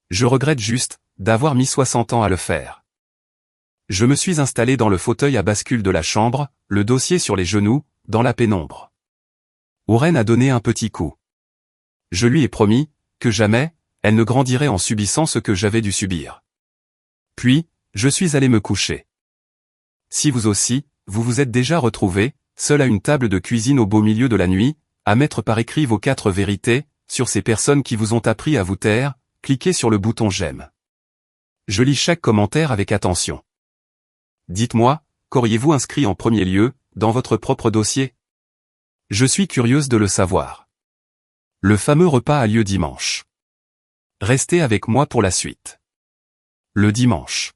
Je regrette juste, d'avoir mis 60 ans à le faire. Je me suis installé dans le fauteuil à bascule de la chambre, le dossier sur les genoux, dans la pénombre. Oren a donné un petit coup. Je lui ai promis, que jamais, elle ne grandirait en subissant ce que j'avais dû subir. Puis, je suis allé me coucher. Si vous aussi, vous vous êtes déjà retrouvé, seul à une table de cuisine au beau milieu de la nuit, à mettre par écrit vos 4 vérités, sur ces personnes qui vous ont appris à vous taire, cliquez sur le bouton j'aime. Je lis chaque commentaire avec attention. Dites-moi, qu'auriez-vous inscrit en premier lieu, dans votre propre dossier? Je suis curieuse de le savoir. Le fameux repas a lieu dimanche. Restez avec moi pour la suite. Le dimanche.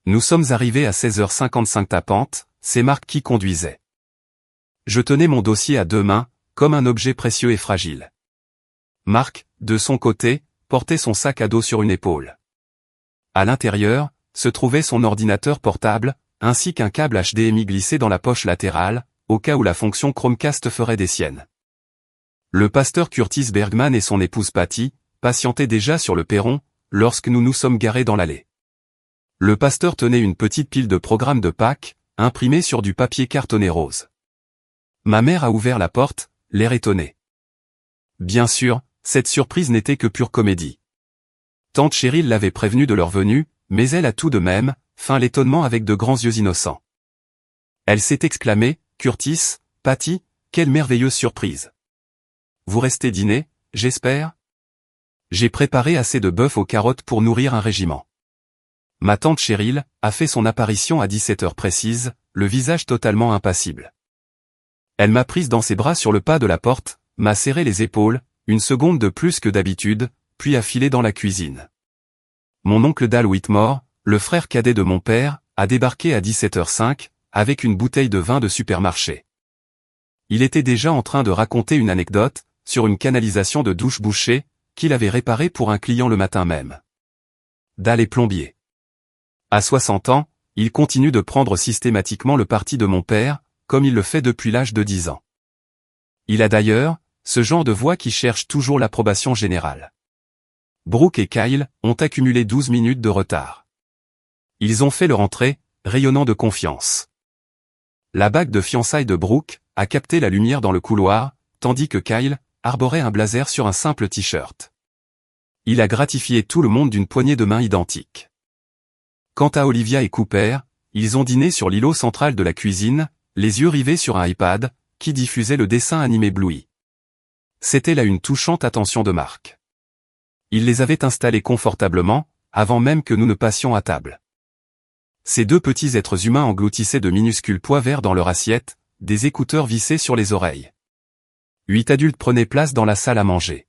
Nous sommes arrivés à 16h55 tapante, c'est Marc qui conduisait. Je tenais mon dossier à 2 mains, comme un objet précieux et fragile. Marc, de son côté, portait son sac à dos sur une épaule. À l'intérieur, se trouvait son ordinateur portable, ainsi qu'un câble HDMI glissé dans la poche latérale, au cas où la fonction Chromecast ferait des siennes. Le pasteur Curtis Bergman et son épouse Patty patientaient déjà sur le perron, lorsque nous nous sommes garés dans l'allée. Le pasteur tenait une petite pile de programmes de Pâques, imprimés sur du papier cartonné rose. Ma mère a ouvert la porte, l'air étonné. Bien sûr, cette surprise n'était que pure comédie. Tante Cheryl l'avait prévenue de leur venue, mais elle a tout de même feint l'étonnement avec de grands yeux innocents. Elle s'est exclamée, « Curtis, Patty, quelle merveilleuse surprise! Vous restez dîner, j'espère? J'ai préparé assez de bœuf aux carottes pour nourrir un régiment. » Ma tante Cheryl a fait son apparition à 17h précise, le visage totalement impassible. Elle m'a prise dans ses bras sur le pas de la porte, m'a serré les épaules, une seconde de plus que d'habitude, puis a filé dans la cuisine. Mon oncle Dal Whitmore, le frère cadet de mon père, a débarqué à 17h05, avec une bouteille de vin de supermarché. Il était déjà en train de raconter une anecdote, sur une canalisation de douche bouchée, qu'il avait réparée pour un client le matin même. Dal est plombier. À 60 ans, il continue de prendre systématiquement le parti de mon père, comme il le fait depuis l'âge de 10 ans. Il a d'ailleurs, ce genre de voix qui cherche toujours l'approbation générale. Brooke et Kyle ont accumulé 12 minutes de retard. Ils ont fait leur entrée, rayonnant de confiance. La bague de fiançailles de Brooke a capté la lumière dans le couloir, tandis que Kyle arborait un blazer sur un simple t-shirt. Il a gratifié tout le monde d'une poignée de main identique. Quant à Olivia et Cooper, ils ont dîné sur l'îlot central de la cuisine, les yeux rivés sur un iPad, qui diffusait le dessin animé Bluey. C'était là une touchante attention de Marc. Il les avait installés confortablement, avant même que nous ne passions à table. Ces 2 petits êtres humains engloutissaient de minuscules pois verts dans leur assiette, des écouteurs vissés sur les oreilles. 8 adultes prenaient place dans la salle à manger.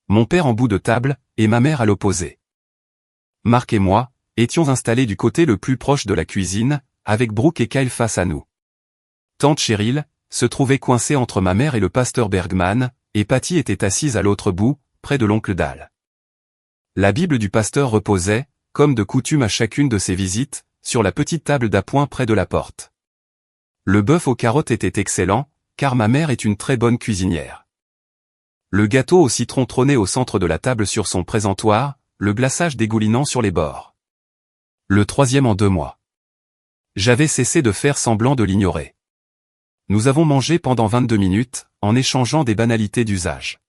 Mon père en bout de table, et ma mère à l'opposé. Marc et moi étions installés du côté le plus proche de la cuisine, avec Brooke et Kyle face à nous. Tante Cheryl se trouvait coincée entre ma mère et le pasteur Bergman, et Patty était assise à l'autre bout, près de l'oncle Dal. La Bible du pasteur reposait, comme de coutume à chacune de ses visites, sur la petite table d'appoint près de la porte. Le bœuf aux carottes était excellent, car ma mère est une très bonne cuisinière. Le gâteau au citron trônait au centre de la table sur son présentoir, le glaçage dégoulinant sur les bords. Le 3e en 2 mois. J'avais cessé de faire semblant de l'ignorer. Nous avons mangé pendant 22 minutes, en échangeant des banalités d'usage.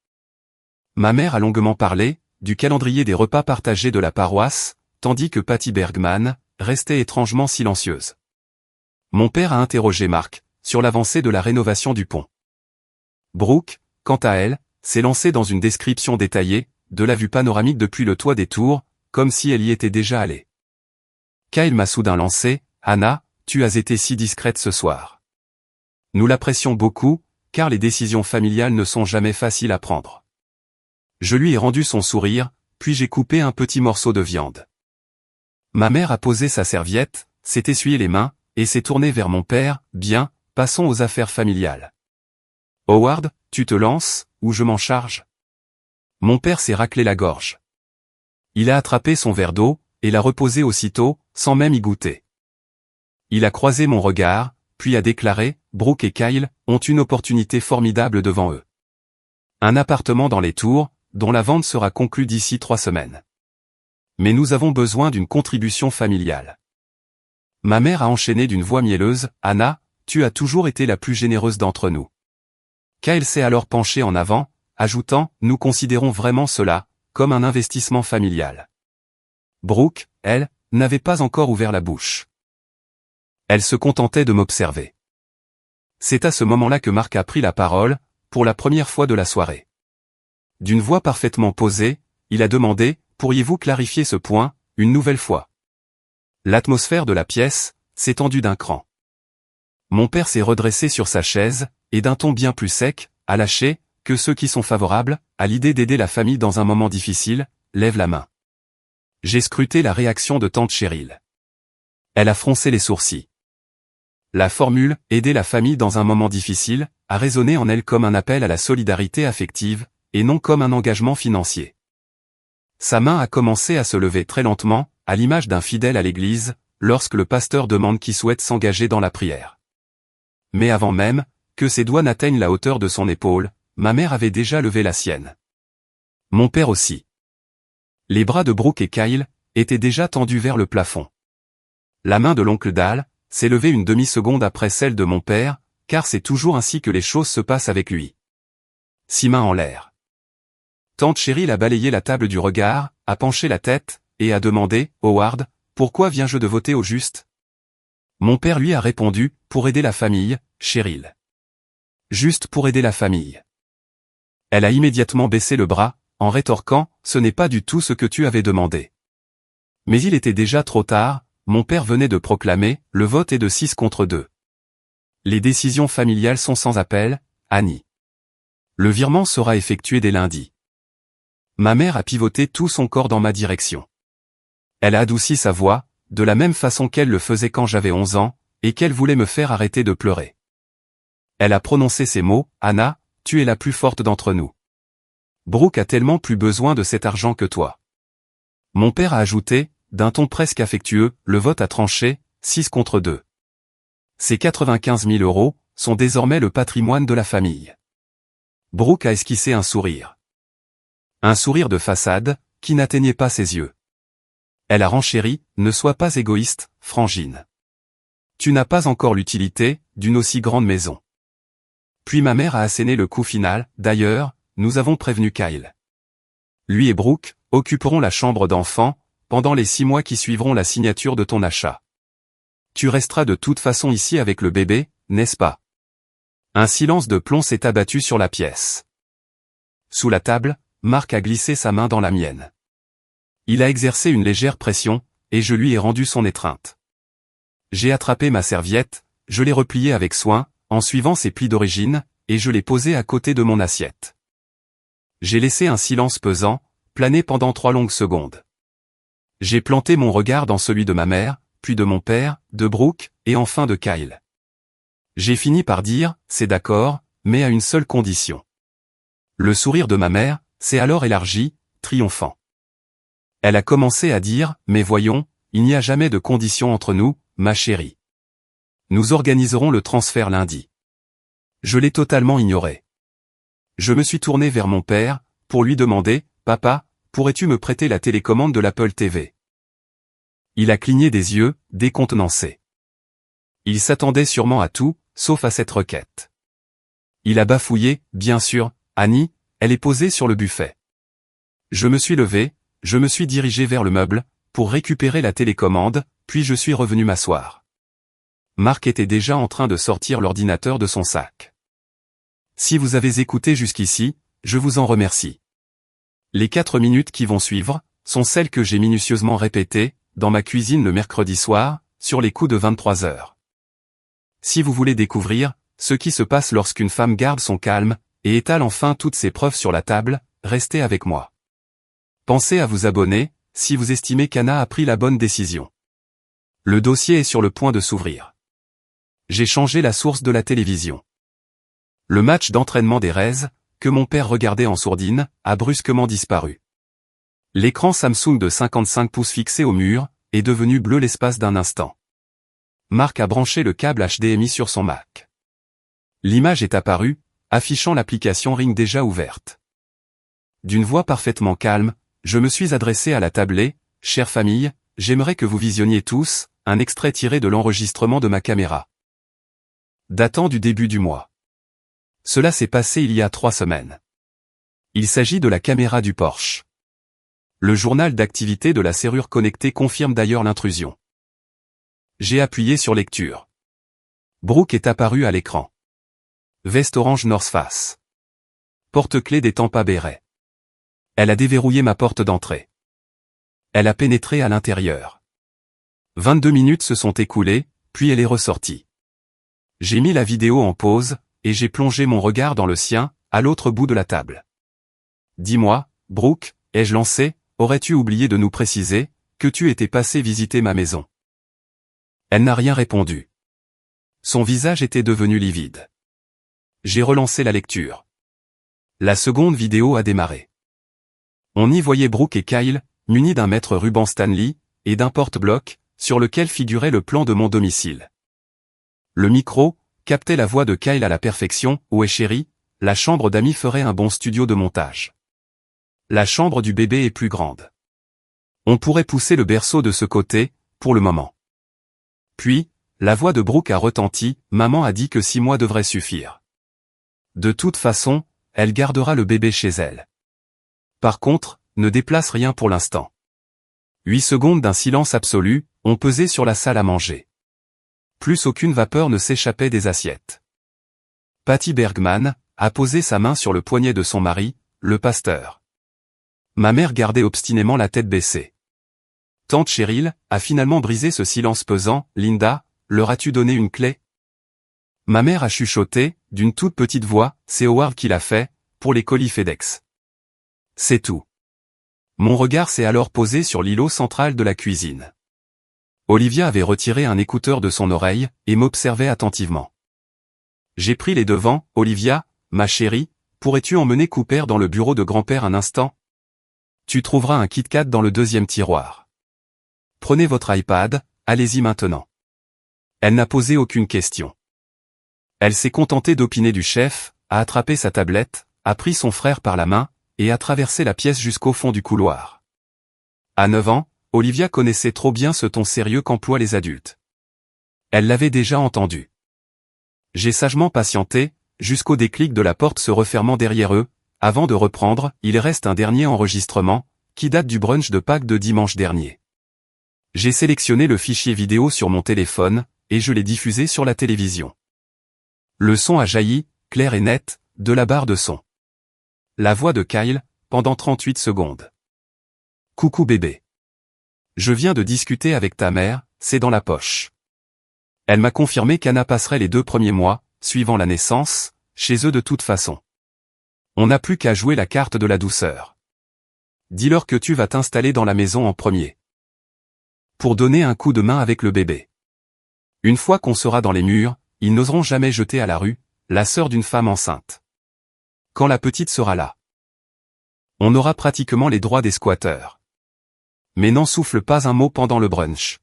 Ma mère a longuement parlé, du calendrier des repas partagés de la paroisse, tandis que Patty Bergman restait étrangement silencieuse. Mon père a interrogé Marc, sur l'avancée de la rénovation du pont. Brooke, quant à elle, s'est lancée dans une description détaillée, de la vue panoramique depuis le toit des tours, comme si elle y était déjà allée. Kyle m'a soudain lancé, « Anna, tu as été si discrète ce soir. » Nous l'apprécions beaucoup, car les décisions familiales ne sont jamais faciles à prendre. Je lui ai rendu son sourire, puis j'ai coupé un petit morceau de viande. Ma mère a posé sa serviette, s'est essuyé les mains, et s'est tournée vers mon père, « Bien, passons aux affaires familiales. Howard, tu te lances, ou je m'en charge. Mon père s'est raclé la gorge. Il a attrapé son verre d'eau, et l'a reposé aussitôt, sans même y goûter. Il a croisé mon regard, puis a déclaré, Brooke et Kyle ont une opportunité formidable devant eux. Un appartement dans les Tours, dont la vente sera conclue d'ici 3 semaines. Mais nous avons besoin d'une contribution familiale. Ma mère a enchaîné d'une voix mielleuse, Anna, tu as toujours été la plus généreuse d'entre nous. Kyle s'est alors penché en avant, ajoutant, nous considérons vraiment cela, comme un investissement familial. Brooke, elle, n'avait pas encore ouvert la bouche. Elle se contentait de m'observer. C'est à ce moment-là que Marc a pris la parole, pour la première fois de la soirée. D'une voix parfaitement posée, il a demandé, pourriez-vous clarifier ce point, une nouvelle fois? L'atmosphère de la pièce s'est tendue d'un cran. Mon père s'est redressé sur sa chaise, et d'un ton bien plus sec, a lâché, que ceux qui sont favorables, à l'idée d'aider la famille dans un moment difficile, lèvent la main. J'ai scruté la réaction de tante Cheryl. Elle a froncé les sourcils. La formule « aider la famille dans un moment difficile » a résonné en elle comme un appel à la solidarité affective, et non comme un engagement financier. Sa main a commencé à se lever très lentement, à l'image d'un fidèle à l'église, lorsque le pasteur demande qui souhaite s'engager dans la prière. Mais avant même que ses doigts n'atteignent la hauteur de son épaule, ma mère avait déjà levé la sienne. Mon père aussi. Les bras de Brooke et Kyle étaient déjà tendus vers le plafond. La main de l'oncle Dal s'est levée une demi-seconde après celle de mon père, car c'est toujours ainsi que les choses se passent avec lui. 6 mains en l'air. Tante Cheryl a balayé la table du regard, a penché la tête, et a demandé, Howard, pourquoi viens-je de voter au juste? Mon père lui a répondu, pour aider la famille, Cheryl. Juste pour aider la famille. Elle a immédiatement baissé le bras, en rétorquant, ce n'est pas du tout ce que tu avais demandé. Mais il était déjà trop tard, mon père venait de proclamer, le vote est de 6 contre 2. Les décisions familiales sont sans appel, Annie. Le virement sera effectué dès lundi. Ma mère a pivoté tout son corps dans ma direction. Elle a adouci sa voix, de la même façon qu'elle le faisait quand j'avais 11 ans, et qu'elle voulait me faire arrêter de pleurer. Elle a prononcé ces mots, Anna, tu es la plus forte d'entre nous. Brooke a tellement plus besoin de cet argent que toi. Mon père a ajouté, d'un ton presque affectueux, le vote a tranché, 6 contre 2. Ces 95 000 € sont désormais le patrimoine de la famille. Brooke a esquissé un sourire. Un sourire de façade, qui n'atteignait pas ses yeux. Elle a renchéri, ne sois pas égoïste, Frangine. Tu n'as pas encore l'utilité d'une aussi grande maison. Puis ma mère a asséné le coup final, d'ailleurs, nous avons prévenu Kyle. Lui et Brooke occuperont la chambre d'enfant, pendant les 6 mois qui suivront la signature de ton achat. Tu resteras de toute façon ici avec le bébé, n'est-ce pas? Un silence de plomb s'est abattu sur la pièce. Sous la table, Marc a glissé sa main dans la mienne. Il a exercé une légère pression, et je lui ai rendu son étreinte. J'ai attrapé ma serviette, je l'ai repliée avec soin, en suivant ses plis d'origine, et je l'ai posée à côté de mon assiette. J'ai laissé un silence pesant, planer pendant 3 longues secondes. J'ai planté mon regard dans celui de ma mère, puis de mon père, de Brooke, et enfin de Kyle. J'ai fini par dire, c'est d'accord, mais à une seule condition. Le sourire de ma mère s'est alors élargi, triomphant. Elle a commencé à dire, mais voyons, il n'y a jamais de condition entre nous, ma chérie. Nous organiserons le transfert lundi. Je l'ai totalement ignoré. Je me suis tourné vers mon père, pour lui demander, papa, pourrais-tu me prêter la télécommande de l'Apple TV? Il a cligné des yeux, décontenancé. Il s'attendait sûrement à tout, sauf à cette requête. Il a bafouillé, bien sûr, Annie, elle est posée sur le buffet. Je me suis levé, je me suis dirigé vers le meuble, pour récupérer la télécommande, puis je suis revenu m'asseoir. Marc était déjà en train de sortir l'ordinateur de son sac. Si vous avez écouté jusqu'ici, je vous en remercie. Les 4 minutes qui vont suivre, sont celles que j'ai minutieusement répétées, dans ma cuisine le mercredi soir, sur les coups de 23 heures. Si vous voulez découvrir ce qui se passe lorsqu'une femme garde son calme, et étale enfin toutes ses preuves sur la table, restez avec moi. Pensez à vous abonner, si vous estimez qu'Anna a pris la bonne décision. Le dossier est sur le point de s'ouvrir. J'ai changé la source de la télévision. Le match d'entraînement des Rays, que mon père regardait en sourdine, a brusquement disparu. L'écran Samsung de 55 pouces fixé au mur est devenu bleu l'espace d'un instant. Marc a branché le câble HDMI sur son Mac. L'image est apparue, affichant l'application Ring déjà ouverte. D'une voix parfaitement calme, je me suis adressé à la tablée. « Chère famille, j'aimerais que vous visionniez tous un extrait tiré de l'enregistrement de ma caméra. Datant du début du mois. Cela s'est passé il y a 3 semaines. Il s'agit de la caméra du Porsche. Le journal d'activité de la serrure connectée confirme d'ailleurs l'intrusion. J'ai appuyé sur lecture. Brooke est apparue à l'écran. Veste orange North Face. Porte-clés des Tampa Bay Rays. Elle a déverrouillé ma porte d'entrée. Elle a pénétré à l'intérieur. 22 minutes se sont écoulées, puis elle est ressortie. J'ai mis la vidéo en pause, et j'ai plongé mon regard dans le sien, à l'autre bout de la table. Dis-moi, Brooke, ai-je lancé, aurais-tu oublié de nous préciser que tu étais passé visiter ma maison? Elle n'a rien répondu. Son visage était devenu livide. J'ai relancé la lecture. La seconde vidéo a démarré. On y voyait Brooke et Kyle, munis d'un mètre ruban Stanley, et d'un porte-bloc, sur lequel figurait le plan de mon domicile. Le micro captait la voix de Kyle à la perfection. « Où est chérie, la chambre d'amis ferait un bon studio de montage. La chambre du bébé est plus grande. On pourrait pousser le berceau de ce côté, pour le moment. » Puis, la voix de Brooke a retenti. « Maman a dit que 6 mois devraient suffire. De toute façon, elle gardera le bébé chez elle. Par contre, ne déplace rien pour l'instant. » 8 secondes d'un silence absolu, ont pesé sur la salle à manger. Plus aucune vapeur ne s'échappait des assiettes. Patty Bergman a posé sa main sur le poignet de son mari, le pasteur. Ma mère gardait obstinément la tête baissée. Tante Cheryl a finalement brisé ce silence pesant. « Linda, leur as-tu donné une clé ?» Ma mère a chuchoté, d'une toute petite voix. « C'est Howard qui l'a fait, pour les colis FedEx. » C'est tout. Mon regard s'est alors posé sur l'îlot central de la cuisine. Olivia avait retiré un écouteur de son oreille, et m'observait attentivement. J'ai pris les devants. « Olivia, ma chérie, pourrais-tu emmener Cooper dans le bureau de grand-père un instant? Tu trouveras un Kit-Kat dans le 2e tiroir. Prenez votre iPad, allez-y maintenant. » Elle n'a posé aucune question. Elle s'est contentée d'opiner du chef, a attrapé sa tablette, a pris son frère par la main, et a traversé la pièce jusqu'au fond du couloir. À 9 ans, Olivia connaissait trop bien ce ton sérieux qu'emploient les adultes. Elle l'avait déjà entendu. J'ai sagement patienté, jusqu'au déclic de la porte se refermant derrière eux, avant de reprendre. Il reste un dernier enregistrement, qui date du brunch de Pâques de dimanche dernier. J'ai sélectionné le fichier vidéo sur mon téléphone, et je l'ai diffusé sur la télévision. Le son a jailli, clair et net, de la barre de son. La voix de Kyle, pendant 38 secondes. « Coucou bébé. Je viens de discuter avec ta mère, c'est dans la poche. Elle m'a confirmé qu'Anna passerait les 2 premiers mois, suivant la naissance, chez eux de toute façon. On n'a plus qu'à jouer la carte de la douceur. Dis-leur que tu vas t'installer dans la maison en premier. Pour donner un coup de main avec le bébé. Une fois qu'on sera dans les murs, ils n'oseront jamais jeter à la rue la sœur d'une femme enceinte. Quand la petite sera là. On aura pratiquement les droits des squatteurs. Mais n'en souffle pas un mot pendant le brunch.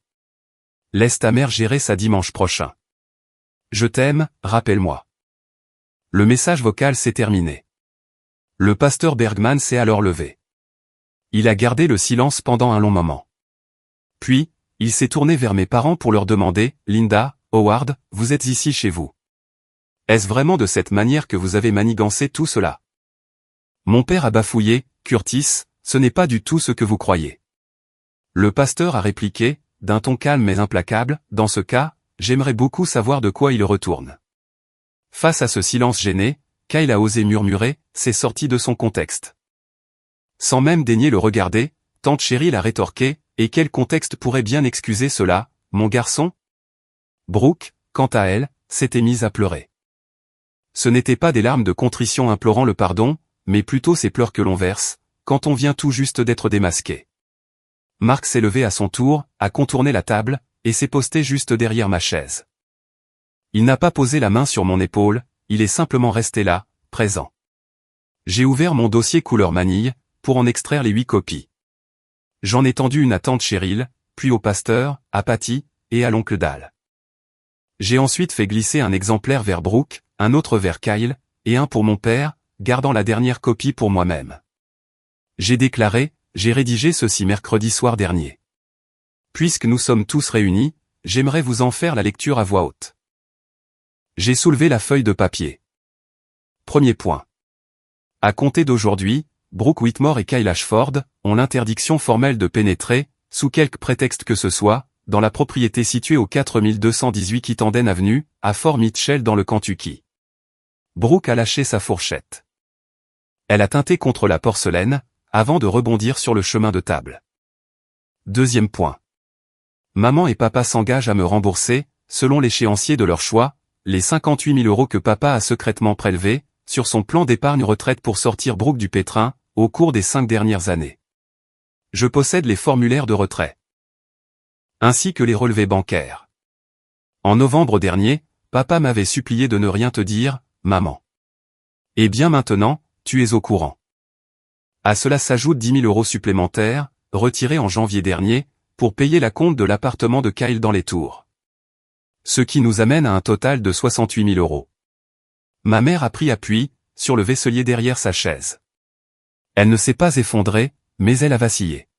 Laisse ta mère gérer ça dimanche prochain. Je t'aime, rappelle-moi. » Le message vocal s'est terminé. Le pasteur Bergman s'est alors levé. Il a gardé le silence pendant un long moment. Puis, il s'est tourné vers mes parents pour leur demander, « Linda, Howard, vous êtes ici chez vous. Est-ce vraiment de cette manière que vous avez manigancé tout cela? » Mon père a bafouillé, « Curtis, ce n'est pas du tout ce que vous croyez. » Le pasteur a répliqué, d'un ton calme mais implacable, « Dans ce cas, j'aimerais beaucoup savoir de quoi il retourne. » Face à ce silence gêné, Kyle a osé murmurer, « C'est sorti de son contexte. » Sans même daigner le regarder, tante Cheryl a rétorqué, « Et quel contexte pourrait bien excuser cela, mon garçon ?» Brooke, quant à elle, s'était mise à pleurer. Ce n'étaient pas des larmes de contrition implorant le pardon, mais plutôt ces pleurs que l'on verse, quand on vient tout juste d'être démasqué. Marc s'est levé à son tour, a contourné la table, et s'est posté juste derrière ma chaise. Il n'a pas posé la main sur mon épaule, il est simplement resté là, présent. J'ai ouvert mon dossier couleur manille, pour en extraire les 8 copies. J'en ai tendu une à tante Cheryl, puis au pasteur, à Patty, et à l'oncle Dal. J'ai ensuite fait glisser un exemplaire vers Brooke, un autre vers Kyle, et un pour mon père, gardant la dernière copie pour moi-même. J'ai déclaré, j'ai rédigé ceci mercredi soir dernier. Puisque nous sommes tous réunis, j'aimerais vous en faire la lecture à voix haute. J'ai soulevé la feuille de papier. Premier point. À compter d'aujourd'hui, Brooke Whitmore et Kyle Ashford ont l'interdiction formelle de pénétrer, sous quelque prétexte que ce soit, dans la propriété située au 4218 Kitanden Avenue, à Fort Mitchell dans le Kentucky. Brooke a lâché sa fourchette. Elle a teinté contre la porcelaine, avant de rebondir sur le chemin de table. Deuxième point. Maman et papa s'engagent à me rembourser, selon l'échéancier de leur choix, les 58 000 € que papa a secrètement prélevés, sur son plan d'épargne retraite pour sortir Brooke du pétrin, au cours des 5 dernières années. Je possède les formulaires de retrait. Ainsi que les relevés bancaires. En novembre dernier, papa m'avait supplié de ne rien te dire, maman. Et bien maintenant, tu es au courant. À cela s'ajoutent 10 000 € supplémentaires, retirés en janvier dernier, pour payer la compte de l'appartement de Kyle dans les Tours. Ce qui nous amène à un total de 68 000 €. Ma mère a pris appui, sur le vaisselier derrière sa chaise. Elle ne s'est pas effondrée, mais elle a vacillé.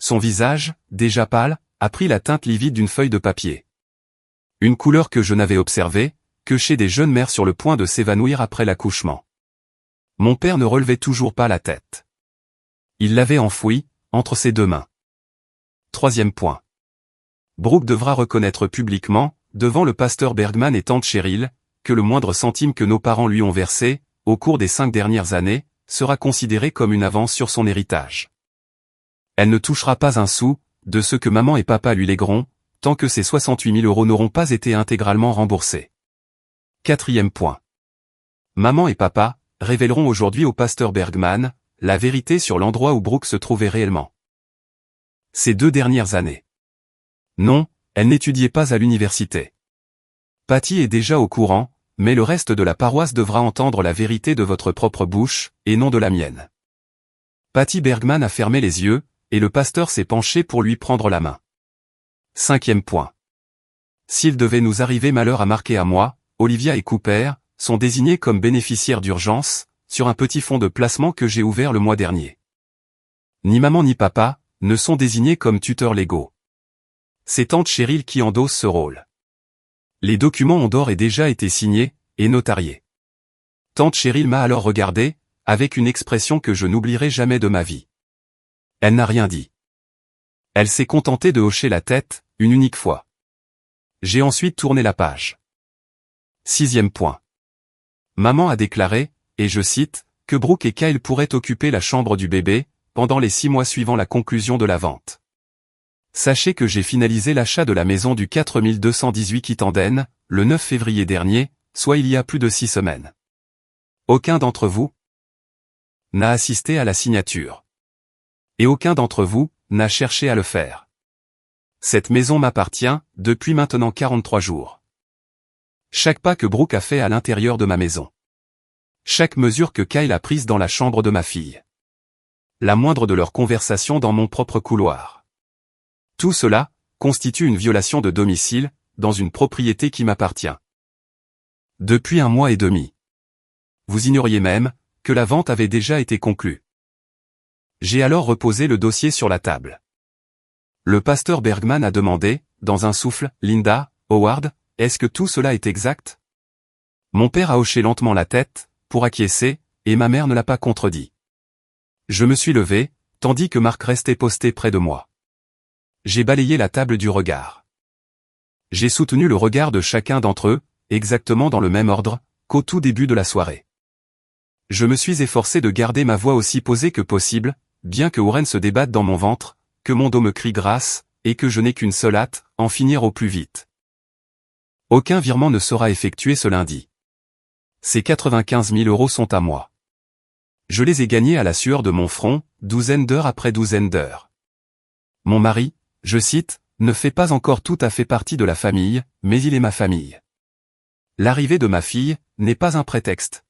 Son visage, déjà pâle, a pris la teinte livide d'une feuille de papier. Une couleur que je n'avais observée, que chez des jeunes mères sur le point de s'évanouir après l'accouchement. Mon père ne relevait toujours pas la tête. Il l'avait enfouie, entre ses 2 mains. Troisième point. Brooke devra reconnaître publiquement, devant le pasteur Bergman et tante Cheryl, que le moindre centime que nos parents lui ont versé, au cours des 5 dernières années, sera considéré comme une avance sur son héritage. Elle ne touchera pas un sou, de ce que maman et papa lui légueront, tant que ces 68 000 € n'auront pas été intégralement remboursés. Quatrième point. Maman et papa révéleront aujourd'hui au pasteur Bergman la vérité sur l'endroit où Brooke se trouvait réellement. Ces 2 dernières années. Non, elle n'étudiait pas à l'université. Patty est déjà au courant, mais le reste de la paroisse devra entendre la vérité de votre propre bouche, et non de la mienne. Patty Bergman a fermé les yeux, et le pasteur s'est penché pour lui prendre la main. Cinquième point. S'il devait nous arriver malheur à Mark et à moi, Olivia et Cooper sont désignés comme bénéficiaires d'urgence, sur un petit fonds de placement que j'ai ouvert le mois dernier. Ni maman ni papa ne sont désignés comme tuteurs légaux. C'est tante Cheryl qui endosse ce rôle. Les documents ont d'ores et déjà été signés et notariés. Tante Cheryl m'a alors regardé, avec une expression que je n'oublierai jamais de ma vie. Elle n'a rien dit. Elle s'est contentée de hocher la tête, une unique fois. J'ai ensuite tourné la page. Sixième point. Maman a déclaré, et je cite, que Brooke et Kyle pourraient occuper la chambre du bébé, pendant les 6 mois suivant la conclusion de la vente. Sachez que j'ai finalisé l'achat de la maison du 4218 Kitanden, le 9 février dernier, soit il y a plus de 6 semaines. Aucun d'entre vous n'a assisté à la signature. Et aucun d'entre vous n'a cherché à le faire. Cette maison m'appartient, depuis maintenant 43 jours. Chaque pas que Brooke a fait à l'intérieur de ma maison. Chaque mesure que Kyle a prise dans la chambre de ma fille. La moindre de leurs conversations dans mon propre couloir. Tout cela constitue une violation de domicile, dans une propriété qui m'appartient. Depuis 1 mois et demi. Vous ignoriez même que la vente avait déjà été conclue. J'ai alors reposé le dossier sur la table. Le pasteur Bergman a demandé, dans un souffle, « Linda, Howard, est-ce que tout cela est exact ?» Mon père a hoché lentement la tête, pour acquiescer, et ma mère ne l'a pas contredit. Je me suis levé, tandis que Mark restait posté près de moi. J'ai balayé la table du regard. J'ai soutenu le regard de chacun d'entre eux, exactement dans le même ordre, qu'au tout début de la soirée. Je me suis efforcé de garder ma voix aussi posée que possible, bien que Warren se débatte dans mon ventre, que mon dos me crie grâce, et que je n'ai qu'une seule hâte, en finir au plus vite. Aucun virement ne sera effectué ce lundi. Ces 95 000 € sont à moi. Je les ai gagnés à la sueur de mon front, douzaine d'heures après douzaine d'heures. Mon mari, je cite, ne fait pas encore tout à fait partie de la famille, mais il est ma famille. L'arrivée de ma fille n'est pas un prétexte.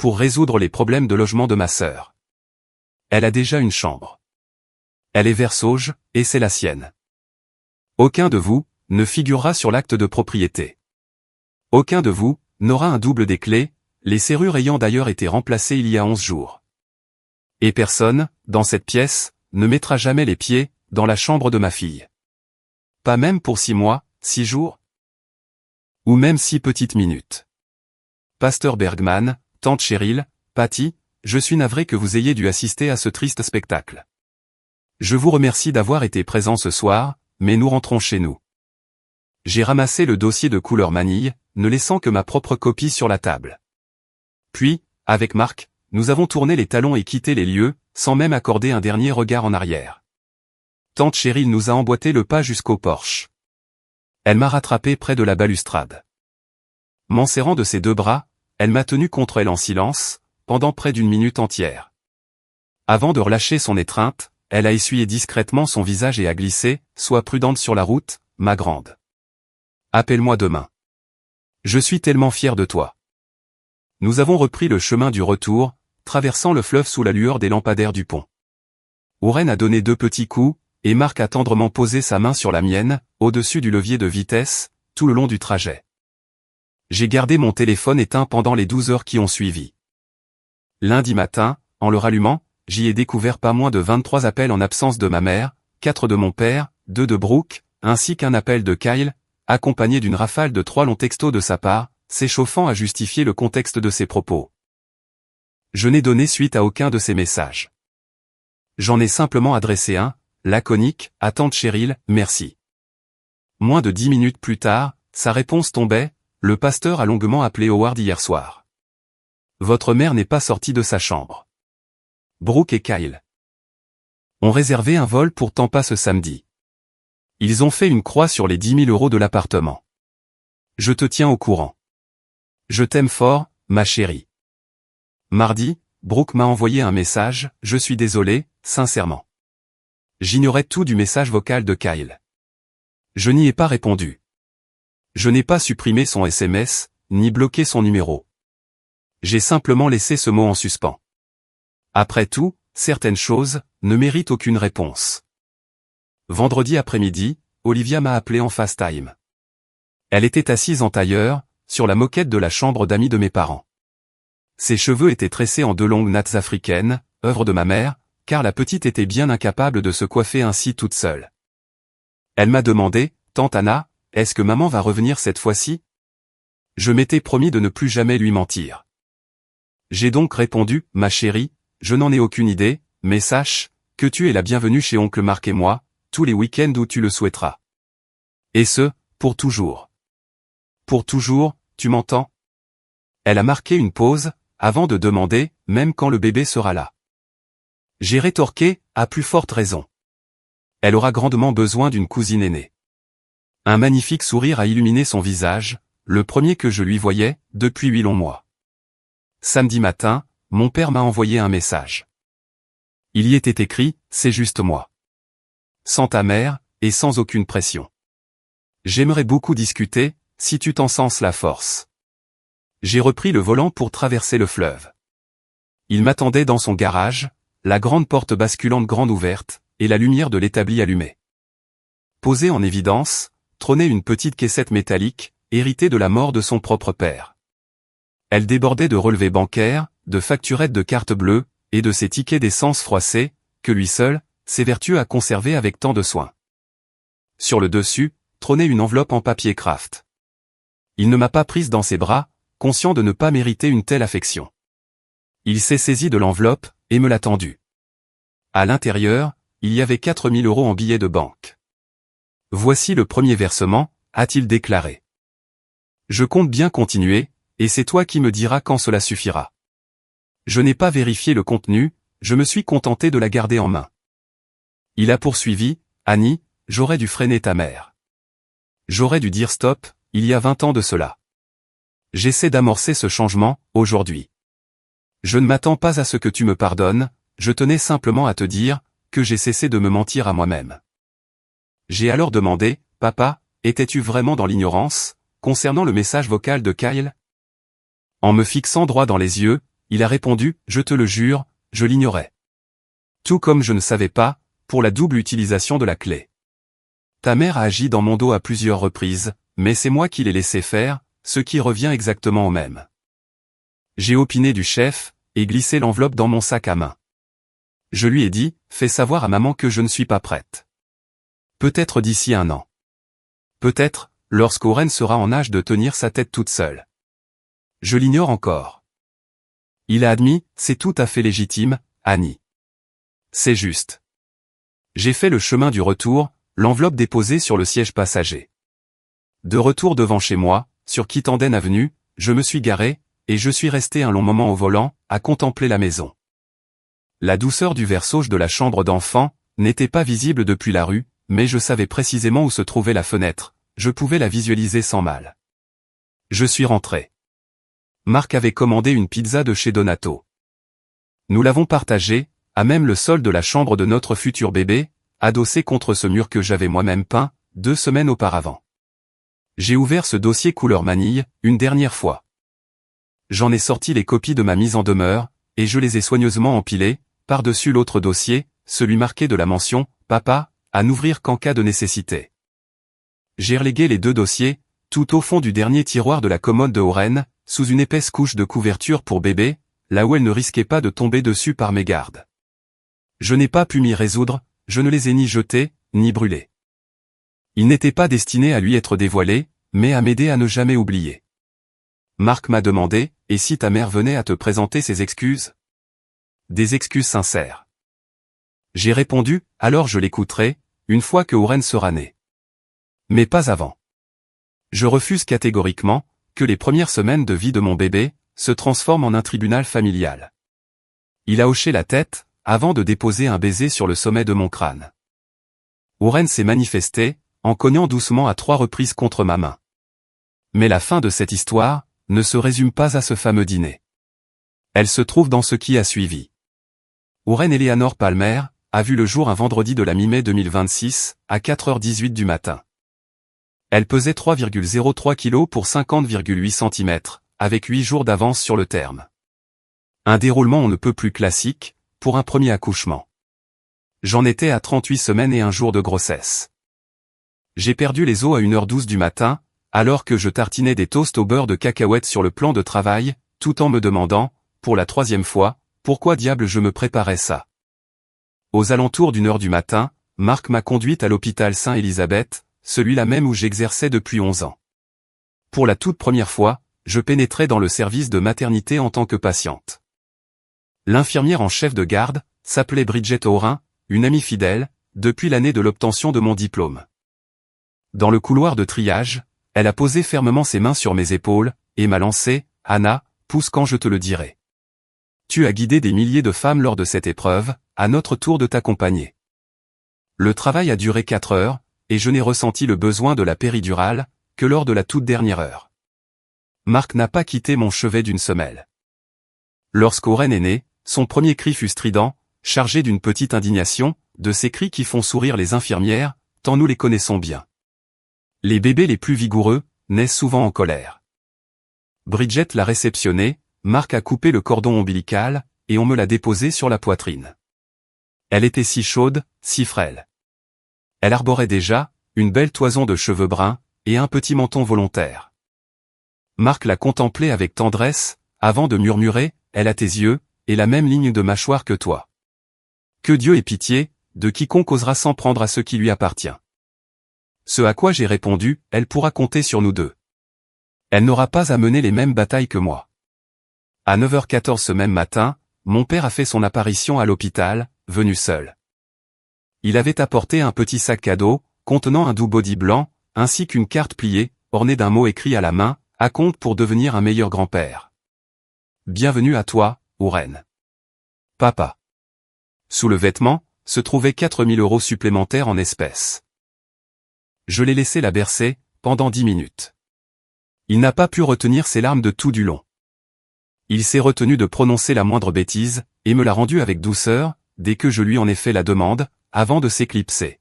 pour résoudre les problèmes de logement de ma sœur. Elle a déjà une chambre. Elle est Versauge, et c'est la sienne. Aucun de vous ne figurera sur l'acte de propriété. Aucun de vous n'aura un double des clés, les serrures ayant d'ailleurs été remplacées il y a 11 jours. Et personne, dans cette pièce, ne mettra jamais les pieds dans la chambre de ma fille. Pas même pour 6 mois, 6 jours? Ou même 6 petites minutes. Pasteur Bergman, tante Cheryl, Patty, je suis navré que vous ayez dû assister à ce triste spectacle. Je vous remercie d'avoir été présent ce soir, mais nous rentrons chez nous. J'ai ramassé le dossier de couleur manille, ne laissant que ma propre copie sur la table. Puis, avec Marc, nous avons tourné les talons et quitté les lieux, sans même accorder un dernier regard en arrière. Tante Cheryl nous a emboîté le pas jusqu'au porche. Elle m'a rattrapé près de la balustrade. M'en serrant de ses 2 bras, elle m'a tenu contre elle en silence, pendant près d'1 minute entière. Avant de relâcher son étreinte, elle a essuyé discrètement son visage et a glissé, « Sois prudente sur la route, ma grande. Appelle-moi demain. Je suis tellement fier de toi. » Nous avons repris le chemin du retour, traversant le fleuve sous la lueur des lampadaires du pont. Oren a donné 2 petits coups, et Marc a tendrement posé sa main sur la mienne, au-dessus du levier de vitesse, tout le long du trajet. J'ai gardé mon téléphone éteint pendant les 12 heures qui ont suivi. Lundi matin, en le rallumant, j'y ai découvert pas moins de 23 appels en absence de ma mère, 4 de mon père, 2 de Brooke, ainsi qu'un appel de Kyle, accompagné d'une rafale de 3 longs textos de sa part, s'échauffant à justifier le contexte de ses propos. Je n'ai donné suite à aucun de ces messages. J'en ai simplement adressé un, laconique, à tante Cheryl, merci. Moins de 10 minutes plus tard, sa réponse tombait, le pasteur a longuement appelé Howard hier soir. Votre mère n'est pas sortie de sa chambre. Brooke et Kyle ont réservé un vol pour Tampa ce samedi. Ils ont fait une croix sur les 10 000 € de l'appartement. Je te tiens au courant. Je t'aime fort, ma chérie. Mardi, Brooke m'a envoyé un message, je suis désolé, sincèrement. J'ignorais tout du message vocal de Kyle. Je n'y ai pas répondu. Je n'ai pas supprimé son SMS, ni bloqué son numéro. J'ai simplement laissé ce mot en suspens. Après tout, certaines choses ne méritent aucune réponse. Vendredi après-midi, Olivia m'a appelé en FaceTime. Elle était assise en tailleur, sur la moquette de la chambre d'amis de mes parents. Ses cheveux étaient tressés en 2 longues nattes africaines, œuvre de ma mère, car la petite était bien incapable de se coiffer ainsi toute seule. Elle m'a demandé, « Tante Anna, est-ce que maman va revenir cette fois-ci » Je m'étais promis de ne plus jamais lui mentir. J'ai donc répondu, « Ma chérie, je n'en ai aucune idée, mais sache que tu es la bienvenue chez oncle Marc et moi, tous les week-ends où tu le souhaiteras. Et ce, pour toujours. Pour toujours, tu m'entends ?» Elle a marqué une pause, avant de demander, même quand le bébé sera là. J'ai rétorqué, à plus forte raison. Elle aura grandement besoin d'une cousine aînée. Un magnifique sourire a illuminé son visage, le premier que je lui voyais, depuis 8 longs mois. Samedi matin, mon père m'a envoyé un message. Il y était écrit, c'est juste moi. Sans ta mère, et sans aucune pression. J'aimerais beaucoup discuter, si tu t'en sens la force. J'ai repris le volant pour traverser le fleuve. Il m'attendait dans son garage, la grande porte basculante grande ouverte, et la lumière de l'établi allumée. Posée en évidence, trônait une petite caissette métallique, héritée de la mort de son propre père. Elle débordait de relevés bancaires, de facturettes de cartes bleues, et de ses tickets d'essence froissés, que lui seul s'évertue à conserver avec tant de soin. Sur le dessus, trônait une enveloppe en papier craft. Il ne m'a pas prise dans ses bras, conscient de ne pas mériter une telle affection. Il s'est saisi de l'enveloppe, et me l'a tendue. À l'intérieur, il y avait 4 000 € en billets de banque. Voici le premier versement, a-t-il déclaré. Je compte bien continuer, et c'est toi qui me diras quand cela suffira. Je n'ai pas vérifié le contenu, je me suis contenté de la garder en main. Il a poursuivi, Annie, j'aurais dû freiner ta mère. J'aurais dû dire stop, il y a 20 ans de cela. J'essaie d'amorcer ce changement, aujourd'hui. Je ne m'attends pas à ce que tu me pardonnes, je tenais simplement à te dire, que j'ai cessé de me mentir à moi-même. J'ai alors demandé, papa, étais-tu vraiment dans l'ignorance, concernant le message vocal de Kyle ? En me fixant droit dans les yeux, il a répondu, je te le jure, je l'ignorais. Tout comme je ne savais pas, pour la double utilisation de la clé. Ta mère a agi dans mon dos à plusieurs reprises, mais c'est moi qui l'ai laissé faire, ce qui revient exactement au même. J'ai opiné du chef, et glissé l'enveloppe dans mon sac à main. Je lui ai dit, fais savoir à maman que je ne suis pas prête. Peut-être d'ici 1 an. Peut-être, lorsqu'Oren sera en âge de tenir sa tête toute seule. Je l'ignore encore. Il a admis, c'est tout à fait légitime, Annie. C'est juste. J'ai fait le chemin du retour, l'enveloppe déposée sur le siège passager. De retour devant chez moi, sur Kitanden Avenue, je me suis garé, et je suis resté un long moment au volant, à contempler la maison. La douceur du verre sauge de la chambre d'enfant n'était pas visible depuis la rue, mais je savais précisément où se trouvait la fenêtre, je pouvais la visualiser sans mal. Je suis rentré. Marc avait commandé une pizza de chez Donato. Nous l'avons partagée, à même le sol de la chambre de notre futur bébé, adossé contre ce mur que j'avais moi-même peint, 2 semaines auparavant. J'ai ouvert ce dossier couleur manille, une dernière fois. J'en ai sorti les copies de ma mise en demeure, et je les ai soigneusement empilées, par-dessus l'autre dossier, celui marqué de la mention « Papa », à n'ouvrir qu'en cas de nécessité. J'ai relégué les 2 dossiers, tout au fond du dernier tiroir de la commode de Oren, sous une épaisse couche de couverture pour bébé, là où elle ne risquait pas de tomber dessus par mégarde. Je n'ai pas pu m'y résoudre, je ne les ai ni jetés, ni brûlés. Ils n'étaient pas destinés à lui être dévoilés, mais à m'aider à ne jamais oublier. Marc m'a demandé, et si ta mère venait à te présenter ses excuses? Des excuses sincères. J'ai répondu, alors je l'écouterai, une fois que Oren sera né. Mais pas avant. Je refuse catégoriquement, que les premières semaines de vie de mon bébé, se transforment en un tribunal familial. Il a hoché la tête, avant de déposer un baiser sur le sommet de mon crâne. Oren s'est manifesté, en cognant doucement à 3 reprises contre ma main. Mais la fin de cette histoire, ne se résume pas à ce fameux dîner. Elle se trouve dans ce qui a suivi. Oren Eleanor Palmer a vu le jour un vendredi de la mi-mai 2026, à 4h18 du matin. Elle pesait 3,03 kg pour 50,8 cm, avec 8 jours d'avance sur le terme. Un déroulement on ne peut plus classique, pour un premier accouchement. J'en étais à 38 semaines et 1 jour de grossesse. J'ai perdu les os à 1h12 du matin, alors que je tartinais des toasts au beurre de cacahuètes sur le plan de travail, tout en me demandant, pour la 3e fois, pourquoi diable je me préparais ça. Aux alentours d'1h du matin, Marc m'a conduite à l'hôpital Saint-Élisabeth, celui-là même où j'exerçais depuis 11 ans. Pour la toute première fois, je pénétrais dans le service de maternité en tant que patiente. L'infirmière en chef de garde s'appelait Bridget Aurin, une amie fidèle, depuis l'année de l'obtention de mon diplôme. Dans le couloir de triage, elle a posé fermement ses mains sur mes épaules, et m'a lancé, « Anna, pousse quand je te le dirai. Tu as guidé des milliers de femmes lors de cette épreuve, à notre tour de t'accompagner. » Le travail a duré 4 heures, et je n'ai ressenti le besoin de la péridurale, que lors de la toute dernière heure. Marc n'a pas quitté mon chevet d'une semelle. Lorsqu'Oren est né, son premier cri fut strident, chargé d'une petite indignation, de ces cris qui font sourire les infirmières, tant nous les connaissons bien. Les bébés les plus vigoureux naissent souvent en colère. Bridget l'a réceptionné, Marc a coupé le cordon ombilical, et on me l'a déposé sur la poitrine. Elle était si chaude, si frêle. Elle arborait déjà une belle toison de cheveux bruns, et un petit menton volontaire. Marc l'a contemplée avec tendresse, avant de murmurer, « Elle a tes yeux, et la même ligne de mâchoire que toi. Que Dieu ait pitié, de quiconque osera s'en prendre à ce qui lui appartient. » Ce à quoi j'ai répondu, « Elle pourra compter sur nous deux. Elle n'aura pas à mener les mêmes batailles que moi. » À 9h14 ce même matin, mon père a fait son apparition à l'hôpital, venu seul. Il avait apporté un petit sac cadeau, contenant un doux body blanc, ainsi qu'une carte pliée, ornée d'un mot écrit à la main, « À compte pour devenir un meilleur grand-père. Bienvenue à toi, Oren. Papa. » Sous le vêtement, se trouvaient 4 000 € supplémentaires en espèces. Je l'ai laissé la bercer, pendant 10 minutes. Il n'a pas pu retenir ses larmes de tout du long. Il s'est retenu de prononcer la moindre bêtise, et me l'a rendu avec douceur, dès que je lui en ai fait la demande, avant de s'éclipser.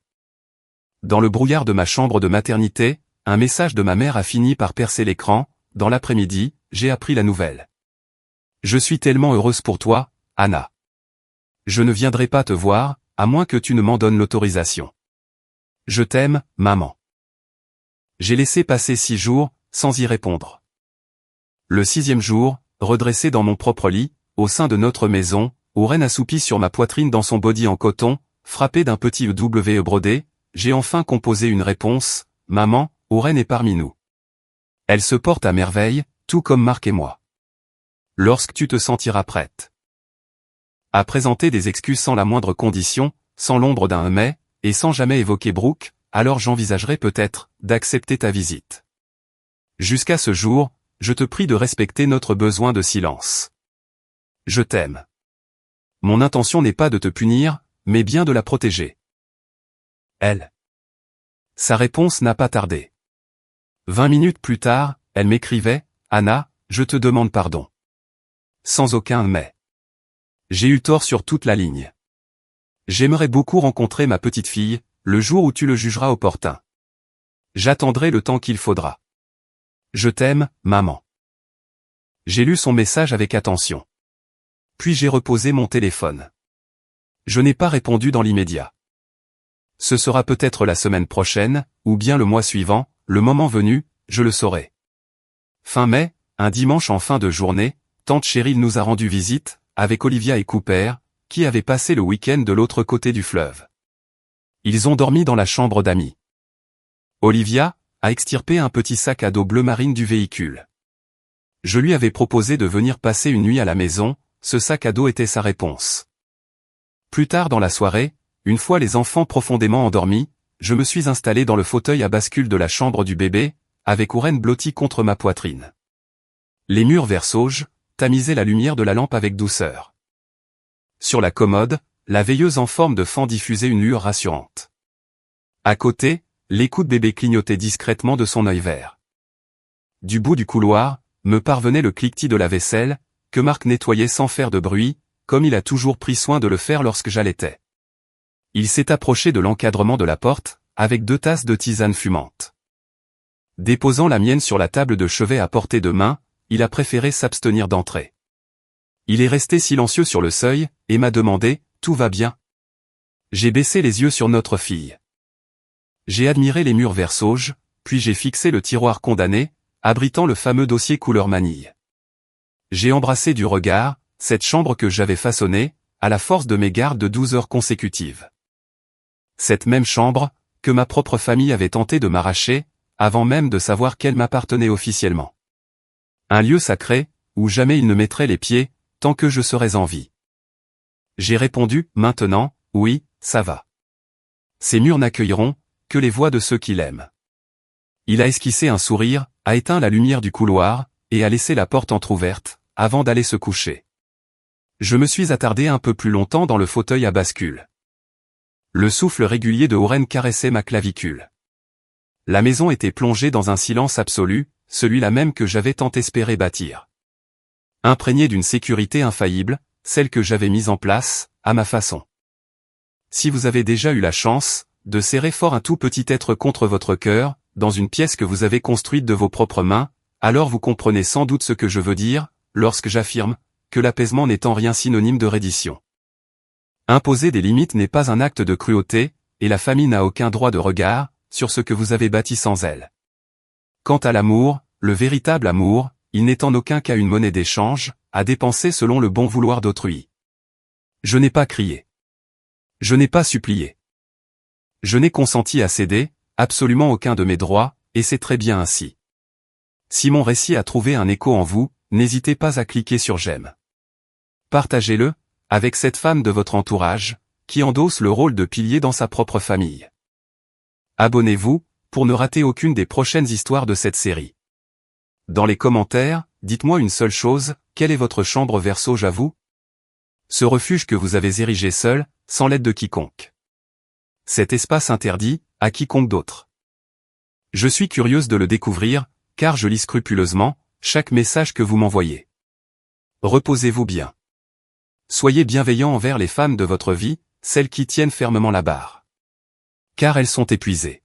Dans le brouillard de ma chambre de maternité, un message de ma mère a fini par percer l'écran. Dans l'après-midi, j'ai appris la nouvelle. Je suis tellement heureuse pour toi, Anna. Je ne viendrai pas te voir, à moins que tu ne m'en donnes l'autorisation. Je t'aime, maman. J'ai laissé passer 6 jours, sans y répondre. Le 6e jour, redressé dans mon propre lit, au sein de notre maison, Oren assoupie sur ma poitrine dans son body en coton, frappé d'un petit EW brodé, j'ai enfin composé une réponse, maman, Oren est parmi nous. Elle se porte à merveille, tout comme Marc et moi. Lorsque tu te sentiras prête à présenter des excuses sans la moindre condition, sans l'ombre d'un mais, et sans jamais évoquer Brooke, alors j'envisagerai peut-être d'accepter ta visite. Jusqu'à ce jour, je te prie de respecter notre besoin de silence. Je t'aime. Mon intention n'est pas de te punir, mais bien de la protéger. Elle. Sa réponse n'a pas tardé. 20 minutes plus tard, elle m'écrivait, Anna, je te demande pardon. Sans aucun mais. J'ai eu tort sur toute la ligne. J'aimerais beaucoup rencontrer ma petite fille, le jour où tu le jugeras opportun. J'attendrai le temps qu'il faudra. Je t'aime, maman. J'ai lu son message avec attention. Puis j'ai reposé mon téléphone. Je n'ai pas répondu dans l'immédiat. Ce sera peut-être la semaine prochaine, ou bien le mois suivant, le moment venu, je le saurai. Fin mai, un dimanche en fin de journée, tante Cheryl nous a rendu visite, avec Olivia et Cooper, qui avaient passé le week-end de l'autre côté du fleuve. Ils ont dormi dans la chambre d'amis. Olivia a extirpé un petit sac à dos bleu marine du véhicule. Je lui avais proposé de venir passer une nuit à la maison, ce sac à dos était sa réponse. Plus tard dans la soirée, une fois les enfants profondément endormis, je me suis installé dans le fauteuil à bascule de la chambre du bébé, avec Oren blotti contre ma poitrine. Les murs vert sauge tamisaient la lumière de la lampe avec douceur. Sur la commode, la veilleuse en forme de fan diffusait une lueur rassurante. À côté, l'écoute bébé clignotait discrètement de son œil vert. Du bout du couloir, me parvenait le cliquetis de la vaisselle, que Marc nettoyait sans faire de bruit, comme il a toujours pris soin de le faire lorsque j'allaitais. Il s'est approché de l'encadrement de la porte, avec 2 tasses de tisane fumante. Déposant la mienne sur la table de chevet à portée de main, il a préféré s'abstenir d'entrer. Il est resté silencieux sur le seuil, et m'a demandé, « Tout va bien ?» J'ai baissé les yeux sur notre fille. J'ai admiré les murs vert sauge, puis j'ai fixé le tiroir condamné, abritant le fameux dossier couleur manille. J'ai embrassé du regard, cette chambre que j'avais façonnée, à la force de mes gardes de 12 heures consécutives. Cette même chambre, que ma propre famille avait tenté de m'arracher, avant même de savoir qu'elle m'appartenait officiellement. Un lieu sacré, où jamais il ne mettrait les pieds, tant que je serais en vie. J'ai répondu, maintenant, oui, ça va. Ces murs n'accueilleront que les voix de ceux qui l'aiment. Il a esquissé un sourire, a éteint la lumière du couloir, et a laissé la porte entr'ouverte, avant d'aller se coucher. Je me suis attardé un peu plus longtemps dans le fauteuil à bascule. Le souffle régulier de Oren caressait ma clavicule. La maison était plongée dans un silence absolu, celui-là même que j'avais tant espéré bâtir. Imprégné d'une sécurité infaillible, celle que j'avais mise en place, à ma façon. Si vous avez déjà eu la chance de serrer fort un tout petit être contre votre cœur, dans une pièce que vous avez construite de vos propres mains, alors vous comprenez sans doute ce que je veux dire, lorsque j'affirme que l'apaisement n'est en rien synonyme de reddition. Imposer des limites n'est pas un acte de cruauté, et la famille n'a aucun droit de regard sur ce que vous avez bâti sans elle. Quant à l'amour, le véritable amour, il n'est en aucun cas une monnaie d'échange, à dépenser selon le bon vouloir d'autrui. Je n'ai pas crié. Je n'ai pas supplié. Je n'ai consenti à céder, absolument aucun de mes droits, et c'est très bien ainsi. Si mon récit a trouvé un écho en vous, n'hésitez pas à cliquer sur j'aime. Partagez-le, avec cette femme de votre entourage, qui endosse le rôle de pilier dans sa propre famille. Abonnez-vous, pour ne rater aucune des prochaines histoires de cette série. Dans les commentaires, dites-moi une seule chose, quelle est votre chambre vert sauge à vous? Ce refuge que vous avez érigé seul, sans l'aide de quiconque. Cet espace interdit, à quiconque d'autre. Je suis curieuse de le découvrir, car je lis scrupuleusement chaque message que vous m'envoyez. Reposez-vous bien. Soyez bienveillant envers les femmes de votre vie, celles qui tiennent fermement la barre. Car elles sont épuisées.